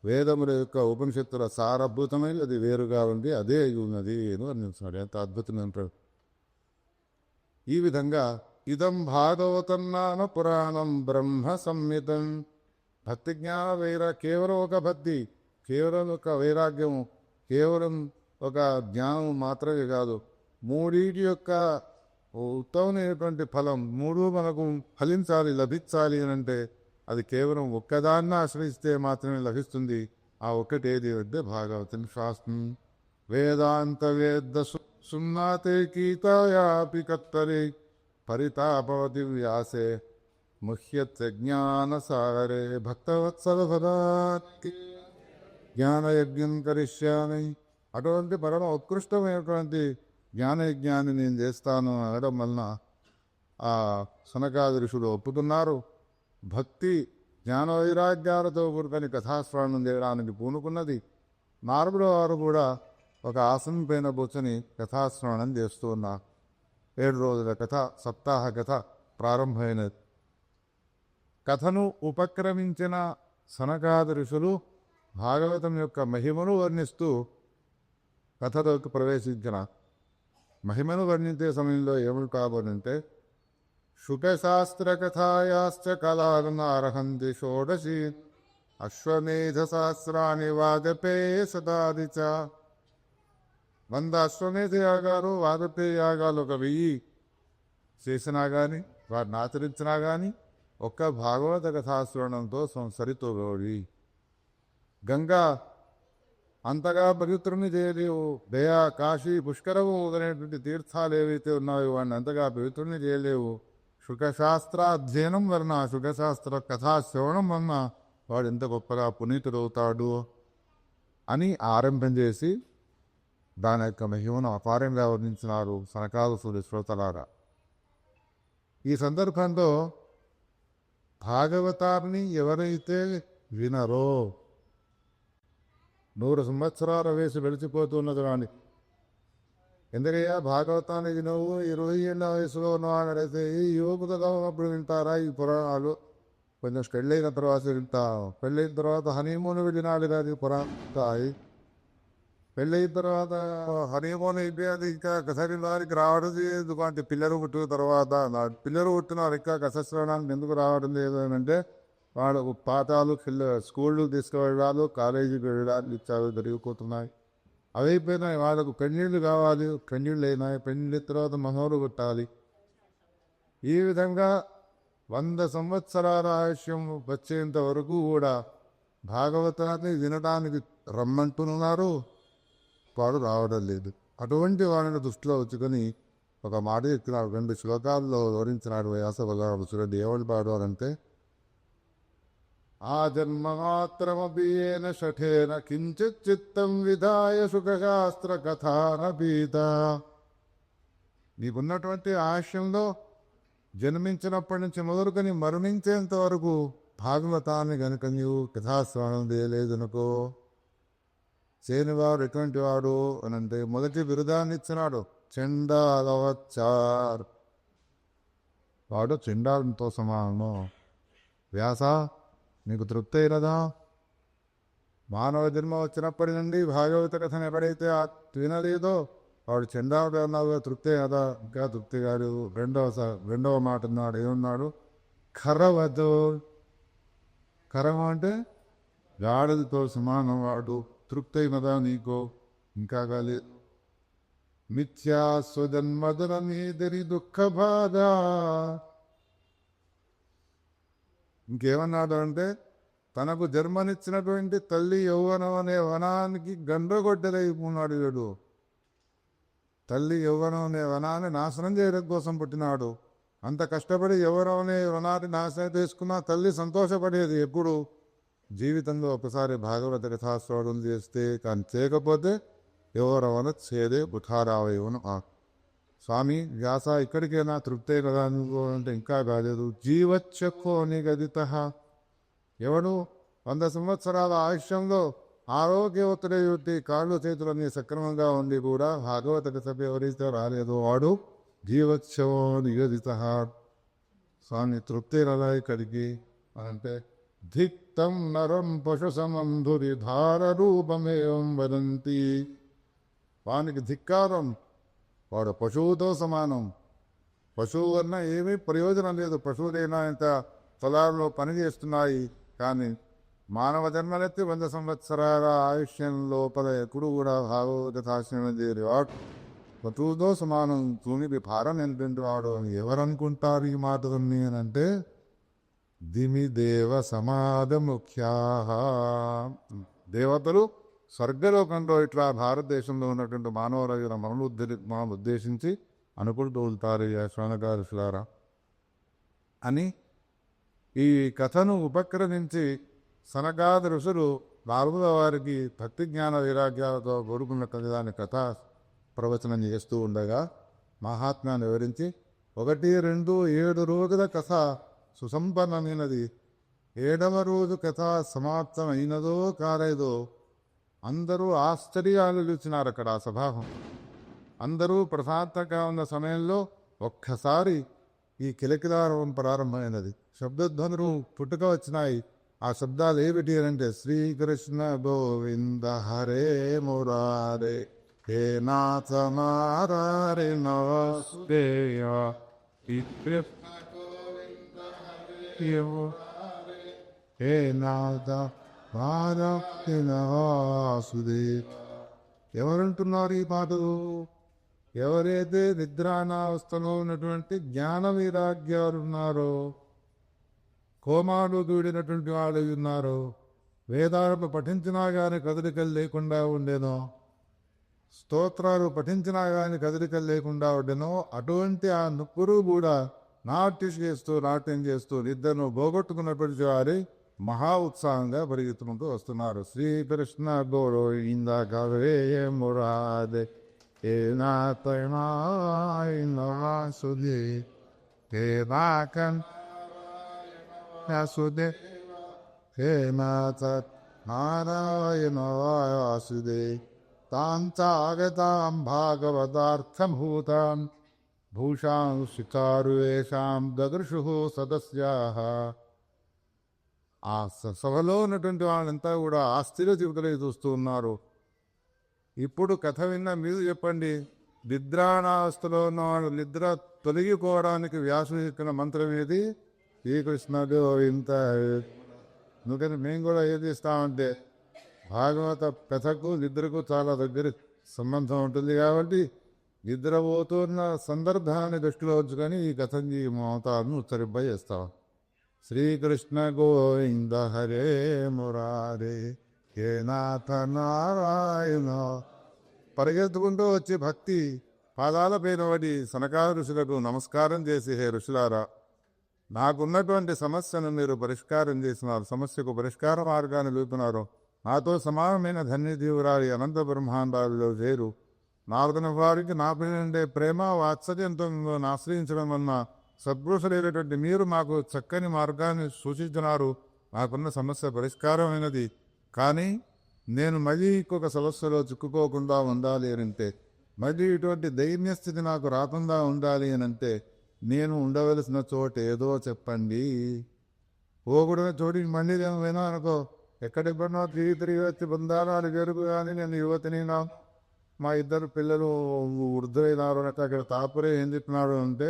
వేదముల యొక్క ఉపనిషత్తుల సారభూతమైన అది వేరుగా ఉంది అదే అయి ఉన్నది అని వర్ణించాడు. ఎంత అద్భుతమైన. ఈ విధంగా ఇదం భాగవతం నామ పురాణం బ్రహ్మ సంహితం. భక్తి జ్ఞాన కేవలం ఒక భక్తి, కేవలం ఒక వైరాగ్యము, కేవలం ఒక జ్ఞానం మాత్రమే కాదు, మూడింటి యొక్క ఉత్తమమైనటువంటి ఫలం మూడు మనకు ఫలించాలి, లభించాలి అని అంటే అది కేవలం ఒక్కదాన్ని ఆశ్రయిస్తే మాత్రమే లభిస్తుంది. ఆ ఒక్కటి ఏది అంటే భాగవతం శాస్త్రం. వేదాంత వేద సున్నాతే గీతాయాపి కత్తరే పరితాపవతి వ్యాసే ముహ్యత్య జ్ఞానసాగరే భక్తవత్సల భదాత్కి జ్ఞానయజ్ఞం కరిష్యామి. అటువంటి పరమ ఉత్కృష్టమైనటువంటి జ్ఞానయజ్ఞాన్ని నేను చేస్తాను అనడం వలన ఆ సనకాది ఋషులు ఒప్పుతున్నారు. భక్తి జ్ఞాన వైరాగ్యాలతో కూడుకొని కథాశ్రవణం చేయడానికి పూనుకున్నది. నారదుల వారు కూడా ఒక ఆసనం పైన కూర్చొని కథాశ్రవణం చేస్తూ ఉన్నారు. 7 రోజుల కథ, సప్తాహ కథ ప్రారంభమైనది. కథను ఉపక్రమించిన సనకాది ఋషులు భాగవతం యొక్క మహిమను వర్ణిస్తూ కథలోకి ప్రవేశించిన మహిమను వర్ణించే సమయంలో ఏమిటి కాబోనంటే శుకశాస్త్ర కథాయాశ్చ కళార్హంతి షోడశి అశ్వమేధ సహస్రాన్ని వాజపేయ శతాది చ. 100 అశ్వమేధ యాగాలు, వాజపేయ యాగాలు 1000 చేసినా కానీ వారిని ఆచరించినా కానీ ఒక్క భాగవత కథాశ్రవణంతో సంసరితోగోడి. గంగా అంతగా పవిత్రుని చేయలేవు. దయా, కాశీ, పుష్కరము అనేటువంటి తీర్థాలు ఏవైతే ఉన్నాయో వాడిని అంతగా పవిత్రుని చేయలేవు. శుకశాస్త్ర అధ్యయనం వలన, శుకశాస్త్ర కథాశ్రవణం వలన వాడు ఎంత గొప్పగా పునీతుడవుతాడు అని ఆరంభం చేసి దాని యొక్క మహిమను అపారంగా వర్ణించినారు సనకాదుల శ్రోతలారా. ఈ సందర్భంలో భాగవతాన్ని ఎవరైతే వినరో 100 సంవత్సరాల వయసు గడిచిపోతున్నది వాడిని. ఎందుకయ్యా భాగవతాన్ని వినవు, 20 ఏళ్ళ వయసులో ఉన్నవాడైతే ఈ యువకుతగా అప్పుడు వింటారా ఈ పురాణాలు? కొంచెం పెళ్ళైన తర్వాత వింటాం. పెళ్ళైన తర్వాత హనీమూన్ వెళ్ళినాడు కాదు పురాణాయి. పెళ్ళైన తర్వాత హనీమూన్ అయిపోయాది, ఇంకా కసరి వారికి రావడం లేదు. అంటే పిల్లలు పుట్టిన తర్వాత పిల్లలు పుట్టినారు ఇంకా కసశ్రవణానికి ఎందుకు రావడం లేదు అని అంటే వాడు పాఠాలు స్కూళ్ళు తీసుకువెళ్ళాలి, కాలేజీకి వెళ్ళడానికి ఇచ్చారు జరిగిపోతున్నాయి. అవి అయిపోయినాయి. వాళ్ళకు పెళ్ళిళ్ళు కావాలి, పెళ్ళిళ్ళు అయినాయి. పెళ్ళిళ్ళ తర్వాత మనోరు పుట్టాలి. ఈ విధంగా 100 సంవత్సరాల ఆయుష్యం వచ్చేంత వరకు కూడా భాగవతాన్ని వినడానికి రమ్మంటున్నారు, వాడు రావడం లేదు. అటువంటి వాడిని దృష్టిలో వచ్చుకొని ఒక మాట ఎక్కినాడు. 2 శ్లోకాల్లో వివరించినాడు వ్యాస భగవానుడు. ఏమని పాడాలంటే ఆ జన్మమాత్రమపీయేన షఠేన కించిత్ చిత్తం విధాయ శుకశాస్త్ర కథానపీత. నీకున్నటువంటి ఆశయంలో జన్మించినప్పటి నుంచి మొదలుకొని మరణించేంత వరకు భాగవతాన్ని కనుక నీవు కథాశ్రవణం చేయలేదనుకో, చేయనివాడు ఎటువంటి వాడు అని అంటే మొదటి బిరుదాన్ని ఇచ్చినాడు, చండాలవచ్చార్. వాడు చండాలంతో సమానము. వ్యాస నీకు తృప్తి అయినదా? మానవ జన్మ వచ్చినప్పటి నుండి భాగవత కథను ఎప్పుడైతే వినలేదో వాడు చండాలుడు అన్నావు, తృప్తి కదా? ఇంకా తృప్తి కాదు. రెండవ మాట ఉన్నాడు. ఏమన్నాడు? ఖరవదు. ఖరం అంటే గాడిదతో సమానం. వాడు తృప్తి అయినదా నీకో? ఇంకా కాలేదు. మిథ్యా స్వజన్మదనీదరి దుఃఖ బాధ. ఇంకేమన్నాడు అంటే తనకు జన్మనిచ్చినటువంటి తల్లి యౌవనం అనే వనానికి గండ్రగొడ్డలైపోయినాడు. వీడు తల్లి యౌవనం అనే వనాన్ని నాశనం చేయడం కోసం పుట్టినాడు. అంత కష్టపడి యౌవనం అనే వనాన్ని నాశనం చేసుకున్నా తల్లి సంతోషపడేది ఎప్పుడు? జీవితంలో ఒకసారి భాగవత కథాశ్రవణం చేస్తే, కానీ చేయకపోతే ఎవరవన చేదే బుఠారావయవను. స్వామి వ్యాస ఇక్కడికైనా తృప్తే కదా నువ్వు అంటే ఇంకా కాలేదు. జీవచ్చక్కో నిగదిత. ఎవడు 100 సంవత్సరాల ఆయుష్యంలో ఆరోగ్యవతుడై కాళ్ళు చేతులన్నీ సక్రమంగా ఉండి కూడా భాగవత కథ ఎవరైతే రాలేదో వాడు జీవచ్చవో నిగదిత. స్వామి తృప్తే కదా ఇక్కడికి అంటే ధిక్తం నరం పశు సమంధురి ధార రూపమేవం వదంతి. వానికి ధిక్కారం, వాడు పశువుతో సమానం. పశువు వలన ఏమీ ప్రయోజనం లేదు. పశువులైనా ఇంత పొలాల్లో పనిచేస్తున్నాయి, కానీ మానవ జన్మలెత్తి 100 సంవత్సరాల ఆయుష్యం లోపల ఎప్పుడు కూడా భాగవత శాస్త్రం చేయరు. వాడు పశువుతో సమానం. భూమికి భారం ఎంతంటే వాడు అని ఎవరనుకుంటారు ఈ మాటలన్నీ అని అంటే దిమి దేవ సమాధ ముఖ్యా. దేవతలు స్వర్గలోకంలో ఇట్లా భారతదేశంలో ఉన్నటువంటి మానవులైన మనల్ని ఉద్దేశించి అనుకుంటూ ఉంటారు ఈ శౌనకాది ఋషులారా అని ఈ కథను ఉపక్రమించి సనకాది ఋషులు నారదుల వారికి భక్తి జ్ఞాన వైరాగ్యాలతో కూడుకున్న దాని కథ ప్రవచనం చేస్తూ ఉండగా మహాత్మ్యాన్ని వివరించి 1, 2, 7 రోజుల కథ సుసంపన్నమైనది. 7వ రోజు కథ సమాప్తం అయినదో కాలేదో అందరూ ఆశ్చర్యాలు చూసినారు. అక్కడ ఆ సభాహం అందరూ ప్రశాంతంగా ఉన్న సమయంలో ఒక్కసారి ఈ కిలకిలారవం ప్రారంభమైనది. శబ్దధ్వనులు పుట్టుక వచ్చినాయి. ఆ శబ్దాలు ఏమిటి అంటే శ్రీకృష్ణ గోవింద హరే మురారే హే నాథ నారాయణ నమస్తేయ హే నాథ వాసుదేవ. ఎవరంటున్నారు ఈ పాటలు? ఎవరైతే నిద్రానావస్థలో ఉన్నటువంటి జ్ఞాన వైరాగ్యాలు ఉన్నారో, కోమాలు దూడినటువంటి వాళ్ళు ఉన్నారో, వేదాలను పఠించినా కానీ కదలికలు లేకుండా ఉండేనో, స్తోత్రాలు పఠించినా కానీ కదలికలు లేకుండా ఉండేనో, అటువంటి ఆ ముగ్గురు కూడా నాట్యం చేస్తూ నిద్రను పోగొట్టుకున్నటువంటి వారి మహా ఉత్సాహంగా పరిగెత్తుకుంటూ వస్తున్నారు. శ్రీకృష్ణ గోవింద కవే మురాదే హే నాథనాసుదే హే నాకన్ వాసుదే హే నాథ నారాయణ వాసుదే తాం చాగతాం భాగవతార్థభూతాం భూషాం శిఖారుయేషాం దదృశు సదస్యాః. ఆ సభలో ఉన్నటువంటి వాళ్ళంతా కూడా ఆస్తిలో జీవితంలో చూస్తూ ఉన్నారు. ఇప్పుడు కథ విన్న మీరు చెప్పండి, నిద్రానావస్థలో ఉన్న వాళ్ళు నిద్ర తొలగిపోవడానికి వ్యాసుడు చెప్పిన మంత్రం ఏది? శ్రీకృష్ణ గోవింద. ఎందుకని మేము కూడా ఏది ఇస్తామంటే భాగవత కథకు నిద్రకు చాలా దగ్గర సంబంధం ఉంటుంది కాబట్టి నిద్రపోతున్న సందర్భాన్ని దృష్టిలో ఉంచుకొని ఈ కథని మమతాలను ఉచ్చరింపజేస్తాం. శ్రీకృష్ణ గోవింద హరే మురారే హే నాథ నారాయణ. పరిగెత్తుకుంటూ వచ్చి భక్తి పాదాల పైన పడి సనకాది ఋషులకు నమస్కారం చేసి, హే ఋషులారా, నాకున్నటువంటి సమస్యను మీరు పరిష్కారం చేసినారు, సమస్యకు పరిష్కార మార్గాన్ని చూపినారు. నాతో సమానమైన ధన్యజీవురాలి అనంత బ్రహ్మాండాలలో చేరు. నారదుని వారికి నాపై ఉండే ప్రేమ వాత్సల్యంతో ఆశ్రయించడం వలన సద్పురుషులైనటువంటి మీరు మాకు చక్కని మార్గాన్ని సూచించినారు. నాకున్న సమస్య పరిష్కారమైనది. కానీ నేను మళ్ళీ ఇంకొక సమస్యలో చిక్కుకోకుండా ఉండాలి అనంటే, మళ్ళీ ఇటువంటి దైన్యస్థితి నాకు రాకుండా ఉండాలి అనంటే, నేను ఉండవలసిన చోటు ఏదో చెప్పండి. పోకూడని చోటికి మళ్ళీ నేను వినా అనుకో, ఎక్కడెక్కడో తిరిగి వచ్చి బృందాలు జరుగు కానీ నేను యువతిని మా 2 పిల్లలు వృద్ధులైనారు అంటే అక్కడ తాపురే ఏం చెప్పినాడు అంటే,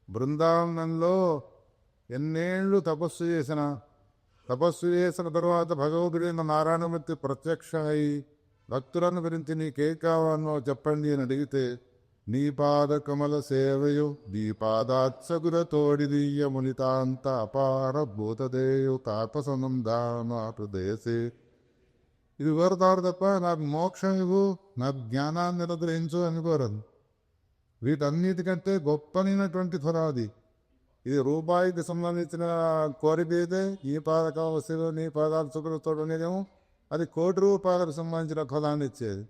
బృందావనంలో ఎన్నేళ్ళు తపస్సు చేసిన తర్వాత భగవంతుడైన నారాయణమూర్తి ప్రత్యక్షమై భక్తులను గురించి నీకే కావాలో చెప్పండి అని అడిగితే, నీ పాద కమల సేవయు నీ పాదాత్సగుర తోడిదీయ మునితాంత అపార భూతదేయు తాపసనం దానాటు దేశే. ఇది కోరతారు తప్ప నాకు మోక్షం ఇవ్వు, నాకు జ్ఞానాన్ని అనుగ్రహించు అని కోరదు. వీటన్నిటికంటే గొప్పనైనటువంటి ఫలాది ఇది. రూపాయికి సంబంధించిన కోరిక అయితే ఈ పాదక వస్తువు నీ పాదాలు చుకులతోడు అనేదేమో అది ₹1,00,00,000 సంబంధించిన ఫలాన్ని ఇచ్చేది.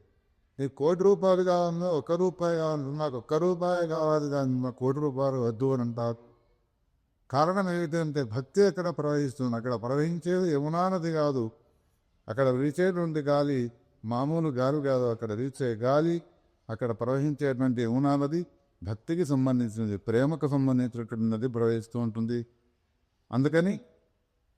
నీకు ₹1,00,00,000 కావాలన్నా ₹1 కావాలి, నాకు ₹1 కావాలి కానీ నాకు ₹1,00,00,000 వద్దు అని అంటారు. కారణం ఏమిటంటే భక్తి ఎక్కడ ప్రవహిస్తుంది? అక్కడ ప్రవహించేది యమునా నది కాదు, అక్కడ వీచేటువంటి గాలి మామూలు గాలి కాదు, అక్కడ వీచే గాలి, అక్కడ ప్రవహించేటువంటి యమునా నది భక్తికి సంబంధించినది, ప్రేమకు సంబంధించినటువంటి నది ప్రవహిస్తూ ఉంటుంది. అందుకని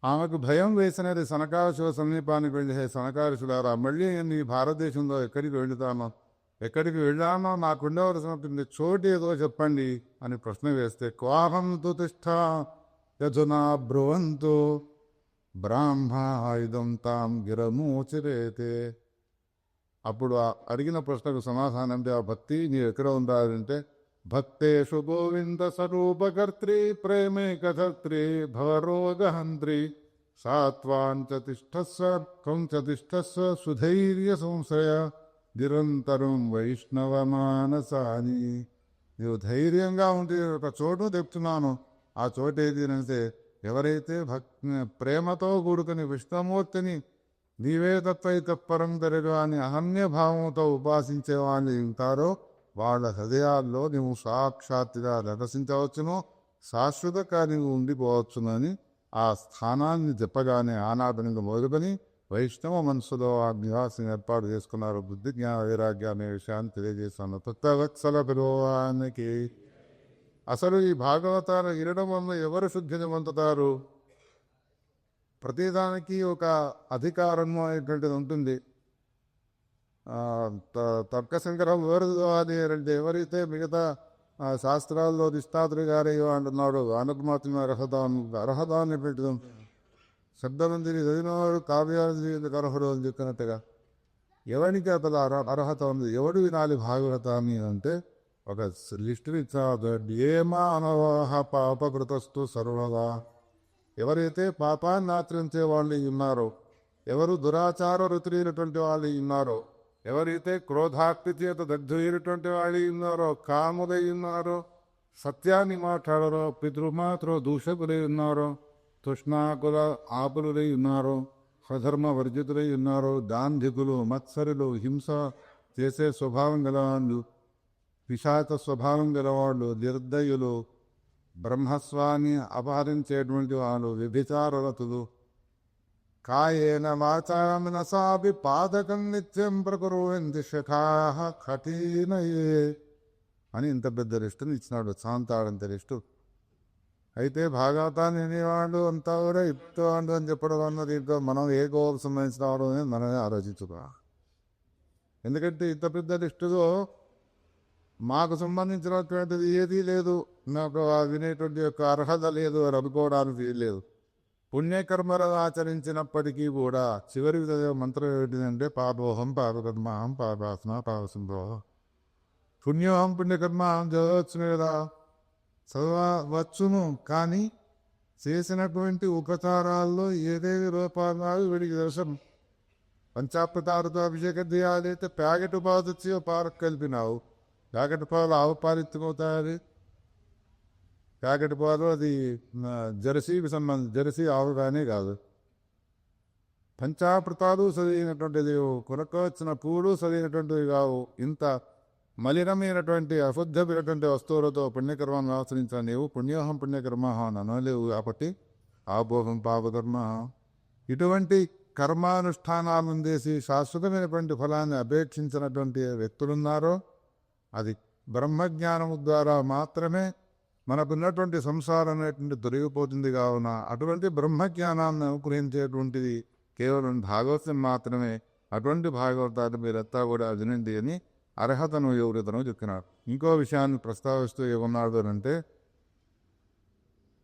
ఆమెకు భయం వేసినది సనకాశివ సమీపానికి వెళ్ళి, హే సనకాశివులారా, మళ్ళీ నేను ఈ భారతదేశంలో ఎక్కడికి వెళ్ళానో నాకు ఉండవలసినటువంటి చోటు ఏదో చెప్పండి అని ప్రశ్న వేస్తే, క్వాహం తు తిష్ఠ యజునా బ్రువంతు బ్రాహ్మణం తాం గిరమూచిరేతే. అప్పుడు అడిగిన ప్రశ్నకు సమాధానం అంటే, ఆ భక్తి నీవు ఎక్కడ ఉండాలంటే, భక్తేషు గోవింద స్వరూపకర్త్రి ప్రేమే కథత్రి భవరోగహంత్రి సాత్వాన్ చ తిష్టస్వ త్వం చ తిష్టస్వ సుధైర్య సంశయ నిరంతరం వైష్ణవ మానసాని. నీవు ధైర్యంగా ఉండి ఒక చోటు చెప్తున్నాను. ఆ చోటు ఏది అంటే ఎవరైతే ప్రేమతో కూడుకుని విష్ణుమూర్తిని నీవే తత్వైత పరం తెరగా అని అహన్య భావంతో ఉపాసించే వాళ్ళు ఉంటారో వాళ్ళ హృదయాల్లో నువ్వు సాక్షాత్తుగా దర్శించవచ్చును, శాశ్వతగా నువ్వు ఉండిపోవచ్చునని ఆ స్థానాన్ని చెప్పగానే ఆనాదనంగా మొదలుకొని వైష్ణవ మనసులో ఆ నివాసం ఏర్పాటు చేసుకున్నారు. బుద్ధి జ్ఞాన వైరాగ్య అనే విషయాన్ని తెలియజేస్తాను. తత్వవత్సల పిలువానికి అసలు ఈ భాగవతాలు వినడం వల్ల ఎవరు శుద్ధిని పొందుతారు? ప్రతిదానికి ఒక అధికారము అనేటువంటిది ఉంటుంది. తర్కశంకరం వేరుదు అని అంటే ఎవరైతే మిగతా శాస్త్రాల్లో దిష్టాత్రి గారి అంటున్నాడు ఆయనకు మాత్రమే అర్హత అనేటువంటిది ఉంటుంది. శబ్దమందిని చదివినవాడు కావ్యానికి అర్హుడు అని చెప్పినట్టుగా ఎవరికి అతను అర్హత ఉంది. ఎవడు వినాలి భాగవతాన్ని అంటే ఒక లిస్టు ఇచ్చాడు. ఏమా అనవాహ పాపకృతస్తు సర్వదా. ఎవరైతే పాపాన్ని ఆచరించే వాళ్ళు ఉన్నారో, ఎవరు దురాచార రుతులైనటువంటి వాళ్ళు ఉన్నారో, ఎవరైతే క్రోధాక్తి చేత దగ్ధులైనటువంటి వాళ్ళు ఉన్నారో, కాములై ఉన్నారో, సత్యాన్ని మాట్లాడరో, పితృమాత్రో దూషకులై ఉన్నారో, తృష్ణాకుల ఆపులై ఉన్నారో, స్వధర్మ వర్జితులై ఉన్నారో, దాంధికులు, మత్సరులు, హింస చేసే స్వభావం గలవాళ్ళు, పిశాచ స్వభావం గలవాళ్ళు, నిర్దయులు, బ్రహ్మస్వామి అపహరించేటువంటి వాళ్ళు, వ్యభిచారరతులు, కాయేన వాచామనసాపి పాదకం నిత్యం ప్రకుర్వంతి శఖాః కఠినయే అని ఇంత పెద్ద లిస్టుని ఇచ్చినాడు. శాంతాడంత లిస్టు. అయితే భాగవతాన్ని వినేవాళ్ళు అంతా కూడా ఇప్పువాడు అని చెప్పడం అన్నది మనం ఏ గోవుకు సంబంధించిన వాడు అని మనమే ఆలోచించుకో. ఎందుకంటే ఇంత పెద్ద లిస్టులో మాకు సంబంధించినటువంటిది ఏదీ లేదు, నాకు వినేటువంటి యొక్క అర్హత లేదు అని అనుకోవడానికి లేదు. పుణ్యకర్మలను ఆచరించినప్పటికీ కూడా చివరి మంత్రం ఏంటిదంటే పాపోహం పాపకర్మహం పాపాత్మ పాపసింభోహం. పుణ్యోహం పుణ్యకర్మహం చదవచ్చును కదా, చదవచ్చును. కానీ చేసినటువంటి ఉపచారాల్లో ఏదేవి రూపాలు వీడికి దర్శనం. పంచాప్రతారుతో అభిషేకం చేయాలైతే ప్యాకెట్ పాలు తెచ్చి పాలకు కలిపినావు. ప్యాకెట్ పాలు ఆవు పాలు ఎత్తుకుపోతాయి. ప్యాకెట్ పాలు అది జెర్సీకి సంబంధించి జెర్సీ ఆవు కానీ కాదు. పంచామృతాలు చదివినటువంటిది, కొనుక్కొచ్చిన పూలు చదివినటువంటివి కావు. ఇంత మలినమైనటువంటి అశుద్ధమైనటువంటి వస్తువులతో పుణ్యకర్మను ఆచరించాను నీవు. పుణ్యోహం పుణ్యకర్మ అని అనలేవు కాబట్టి ఆపోహం పాపకర్మ. ఇటువంటి కర్మానుష్ఠానాలను చేసి శాశ్వతమైనటువంటి ఫలాన్ని అపేక్షించినటువంటి వ్యక్తులున్నారో అది బ్రహ్మజ్ఞానము ద్వారా మాత్రమే మనకున్నటువంటి సంసారం అనేటువంటి దొరికిపోతుంది. కావున అటువంటి బ్రహ్మజ్ఞానాన్ని అనుగ్రహించేటువంటిది కేవలం భాగవతం మాత్రమే. అటువంటి భాగవతాన్ని మీరంతా కూడా వినండి అని అర్హతను యోగ్యతను చెప్తున్నారు. ఇంకో విషయాన్ని ప్రస్తావిస్తూ ఏమన్నాడు అంటే,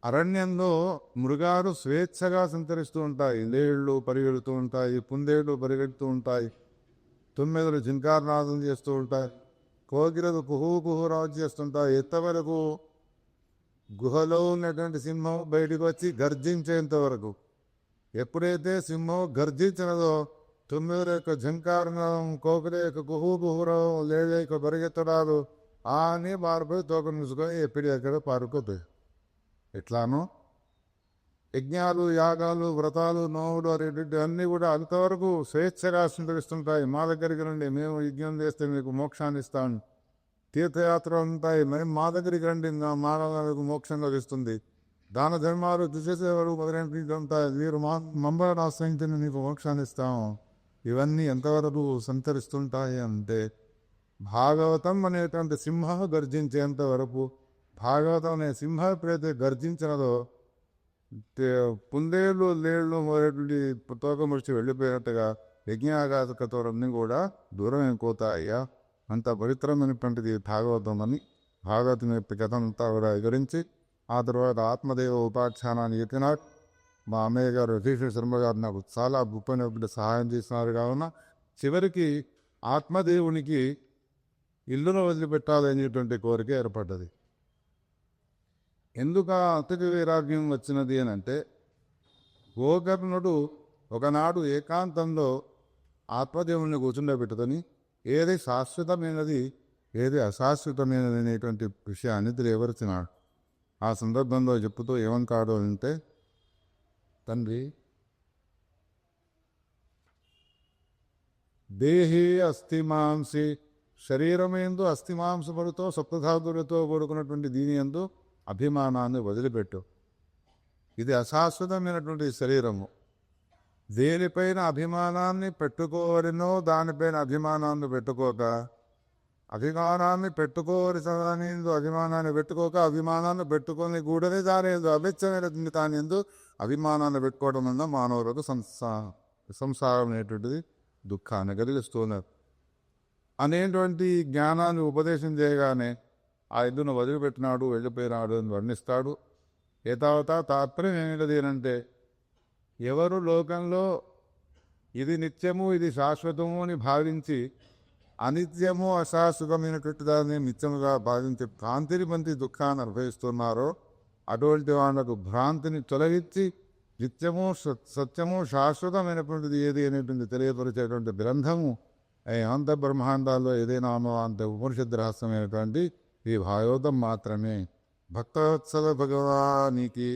అరణ్యంలో మృగాలు స్వేచ్ఛగా సంచరిస్తూ ఉంటాయి. లేళ్ళు పరిగెడుతూ ఉంటాయి, కుందేళ్ళు పరిగెడుతూ ఉంటాయి, తుమ్మెదలు జింకారనాదం చేస్తూ ఉంటాయి, కోకిలలు కుహూ రాజు చేస్తుంటాయి. ఎత్తవరకు గుహలో ఉన్నటువంటి సింహం బయటకు వచ్చి గర్జించేంత వరకు. ఎప్పుడైతే సింహం గర్జించినదో తొమ్మిది యొక్క ఝంకారణం, కోకిల యొక్క కుహూరం, లేళ్ళ యొక్క పరిగెత్తడాలు అని మారిపోయి తోక నిలుచుకొని ఎప్పుడు ఎక్కడ పారుకోపోయి. ఎట్లానో యజ్ఞాలు, యాగాలు, వ్రతాలు, నోవులు అనేటువంటి అన్నీ కూడా అంతవరకు స్వేచ్ఛగా స్వీకరిస్తుంటాయి. మా దగ్గరికి రండి, మేము యజ్ఞం చేస్తే మీకు మోక్షాన్ని ఇస్తాను. తీర్థయాత్రలు ఉంటాయి, మేము మా దగ్గరికి రండి, మానవులకు మోక్షం లభిస్తుంది. దాన ధర్మాలు చేసేవారు మొదలైనటువంటి ఉంటాయి. మీరు మమ్మల్ని ఆశ్రయించిన నీకు మోక్షాన్ని ఇస్తాము. ఇవన్నీ ఎంతవరకు సంతరిస్తుంటాయి అంటే భాగవతం అనేటువంటి సింహం గర్జించేంత వరకు. భాగవతం అనే సింహం ఎప్పుడైతే గర్జించినదో కుందేళ్ళు, లేళ్ళు మొదలైనటువంటి తోక ముడిచి వెళ్ళిపోయినట్టుగా యజ్ఞాగాతకతోరన్నీ కూడా దూరం అయిపోతాయ్యా. అంత పవిత్రమైనటువంటిది భాగవతం అని భాగవతం యొక్క కథ అంతా కూడా వివరించి ఆ తర్వాత ఆత్మదేవ ఉపాఖ్యానాన్ని చెప్పినాడు. మా అమ్మయ్య గారు యతీశ్వర శర్మ గారు నాకు చాలా గొప్ప సహాయం చేసినారు. కావున చివరికి ఆత్మదేవునికి ఇల్లును వదిలిపెట్టాలనేటువంటి కోరిక గోకర్ణుడు ఒకనాడు ఏకాంతంలో ఆత్మదేవుణ్ణి కూర్చుండబెట్టుకొని ఏది శాశ్వతమైనది ఏది అశాశ్వతమైనది అనేటువంటి విషయాన్ని తెలియవరిచినాడు. ఆ సందర్భంలో చెప్పుతూ ఏమంటాడు అంటే, తండ్రి దేహి అస్థిమాంసి, శరీరమేందు అస్థిమాంసములతో సప్తధాతులతో కూడుకున్నటువంటి దీని యందు అభిమానాన్ని వదిలిపెట్టు. ఇది అశాశ్వతమైనటువంటి శరీరము. దేనిపైన అభిమానాన్ని పెట్టుకోవరినో దానిపైన అభిమానాన్ని పెట్టుకోక, అభిమానాన్ని పెట్టుకోవలసిన అభిమానాన్ని పెట్టుకోక, అభిమానాన్ని పెట్టుకొని కూడని దాని అవిచ్చమైనటువంటి దాని ఎందు అభిమానాన్ని పెట్టుకోవడం వల్ల మానవులకు సంసారం అనేటువంటిది దుఃఖాన్ని కలిగిస్తున్నారు అనేటువంటి జ్ఞానాన్ని ఉపదేశం చేయగానే ఆ ఎద్దును వదిలిపెట్టినాడు, వెళ్ళిపోయినాడు అని వర్ణిస్తాడు. ఏతావత తాత్పర్యం ఏమిటది అంటే, ఎవరు లోకంలో ఇది నిత్యము ఇది శాశ్వతము అని భావించి అనిత్యము అశాశ్వతమైనటువంటి దాన్ని నిత్యముగా భావించి భ్రాంతిని పొంది దుఃఖాన్ని అనుభవిస్తున్నారో అటువంటి వాళ్ళకు భ్రాంతిని తొలగించి నిత్యము సత్యము శాశ్వతమైనటువంటిది ఏది అనేటువంటి తెలియపరిచేటువంటి గ్రంథము అంత బ్రహ్మాండాల్లో ఏదైనా అంత ఉపనిషద్ రహస్యమైనటువంటి ఈ భాగవతం మాత్రమే. భక్తవత్సల భగవానికి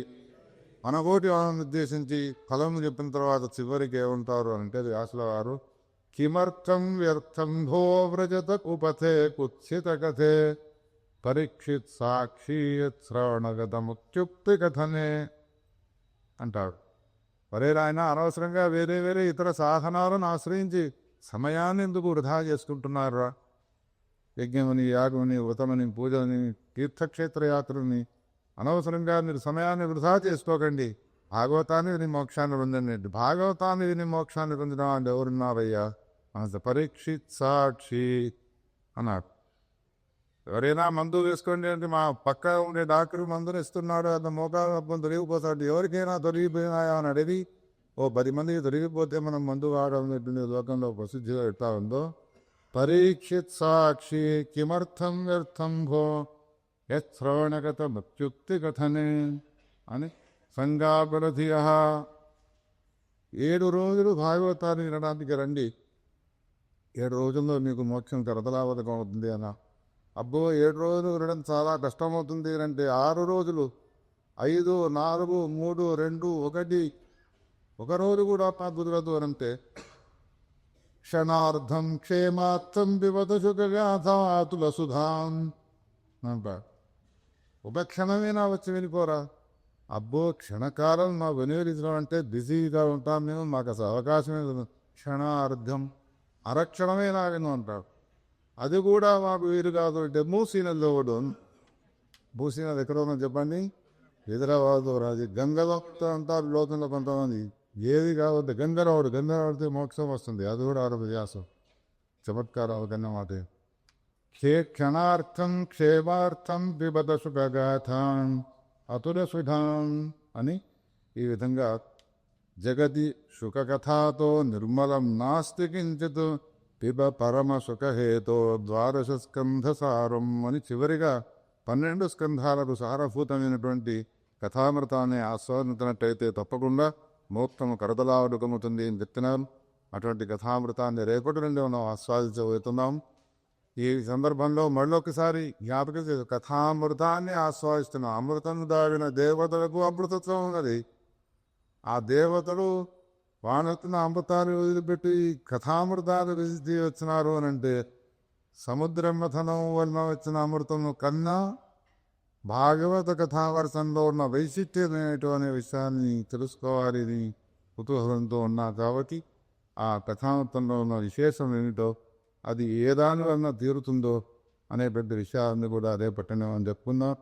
మనకోటి వాళ్ళని ఉద్దేశించి ఫలం చెప్పిన తర్వాత చివరికి ఏమంటారు అంటే వ్యాసుల వారు, కిమర్థం వ్యర్థం భో వ్రజత కుపథే కుత్సిత కథే పరీక్షిత్ సాక్షియత్ శ్రవణగత ముక్త్యుక్తి కథనే అంటాడు. వరే ఆయన అనవసరంగా వేరే వేరే ఇతర సాధనాలను ఆశ్రయించి సమయాన్ని ఎందుకు వృధా చేసుకుంటున్నారా? యజ్ఞమని, యాగమని, వ్రతమని, పూజని, తీర్థక్షేత్ర యాత్రని అనవసరంగా మీరు సమయాన్ని వృధా చేసుకోకండి. భాగవతాన్ని విని మోక్షాన్ని పొందండి. భాగవతాన్ని విని మోక్షాన్ని పొందిన వాళ్ళు ఎవరున్నారయ్యా? అంత పరీక్షిత్ సాక్షి అన్నాడు. ఎవరైనా మందు వేసుకోండి అంటే మా పక్క ఉండే డాక్టర్ మందుని ఇస్తున్నాడు, అంత మోకాలు తొలగిపోతాడు. ఎవరికైనా తొలగిపోయినాయా అని అడిగి 10 మందికి తొలగిపోతే మనం మందు వాడడం లోకంలో ప్రసిద్ధిగా ఎట్లా ఉందో, పరీక్షిత్ సాక్షి కిమర్థం వ్యర్థం భో యశ్రవణగత మృత్యుక్తి కథనే అని సంగాపరధియ 7 రోజులు భాగవతాన్ని వినడానికి రండి, 7 రోజుల్లో మీకు మోక్షం కరతలావతకం అవుతుంది అన్న. అబ్బో 7 రోజులు వినడం చాలా కష్టమవుతుంది అంటే 6 రోజులు, 5, 4, 3, 2, 1 ఒక రోజు కూడా కుదరదు అనంటే, క్షణార్థం క్షేమార్థం పిబత శుకగాథాతుల సుధాం అంటాడు. ఉపక్షణమేనా వచ్చి వెళ్ళిపోరా? అబ్బో క్షణకాలం మా వినియోగించడం అంటే బిజీగా ఉంటాం మేము, మాకు అసలు అవకాశమే లేదు. క్షణార్థం అరక్షణమేనా విను అంటాడు. అది కూడా మాకు వీలు కాదు అంటే మూసీనల్లో కూడా, మూసీనది ఎక్కడ ఉందో చెప్పండి, హైదరాబాద్ రాజు గంగలో అంటారు లోకంలో కొంతమంది. ఏది కావద్దు గంగరావుడు, గంగరావుడితే మోక్షం వస్తుంది. అది కూడా వ్యాసం చమత్కారాలు కన్నమాట. క్షణార్థం క్షేమార్థం పిబత సుఖగాథాం అతుల సుధాం అని ఈ విధంగా జగతి సుఖకథాతో నిర్మలం నాస్తి కించిత్ పిబ పరమ సుఖహేతో ద్వాదశ స్కంధ సారం అని చివరిగా 12 స్కంధాలకు సారభూతమైనటువంటి కథామృతాన్ని ఆస్వాదించినట్టయితే తప్పకుండా మోక్షము కరదలాడుకముతుంది అని చెప్తున్నాను. అటువంటి కథామృతాన్ని రేపటి నుండి మనం ఆస్వాదించబోతున్నాం. ఈ సందర్భంలో మళ్ళొకసారి జ్ఞాపకం చేసి కథామృతాన్ని ఆస్వాదిస్తున్నాం. అమృతం దాగిన దేవతలకు అమృతత్వం ఉన్నది. ఆ దేవతలు వానొత్తున్న అమృతాన్ని వదిలిపెట్టి కథామృతాలు విసిది వచ్చినారు అని అంటే, సముద్రం మథనం వలన వచ్చిన అమృతం కన్నా భాగవత కథావర్షంలో ఉన్న వైశిష్ట్యం ఏమిటో అనే విషయాన్ని తెలుసుకోవాలి కుతూహలంతో ఉన్నా కాబట్టి ఆ కథామృతంలో ఉన్న విశేషం ఏమిటో, అది ఏ దాని వలన తీరుతుందో అనే పెద్ద విషయాన్ని కూడా అదే పట్టణం అని చెప్పుకుందాం.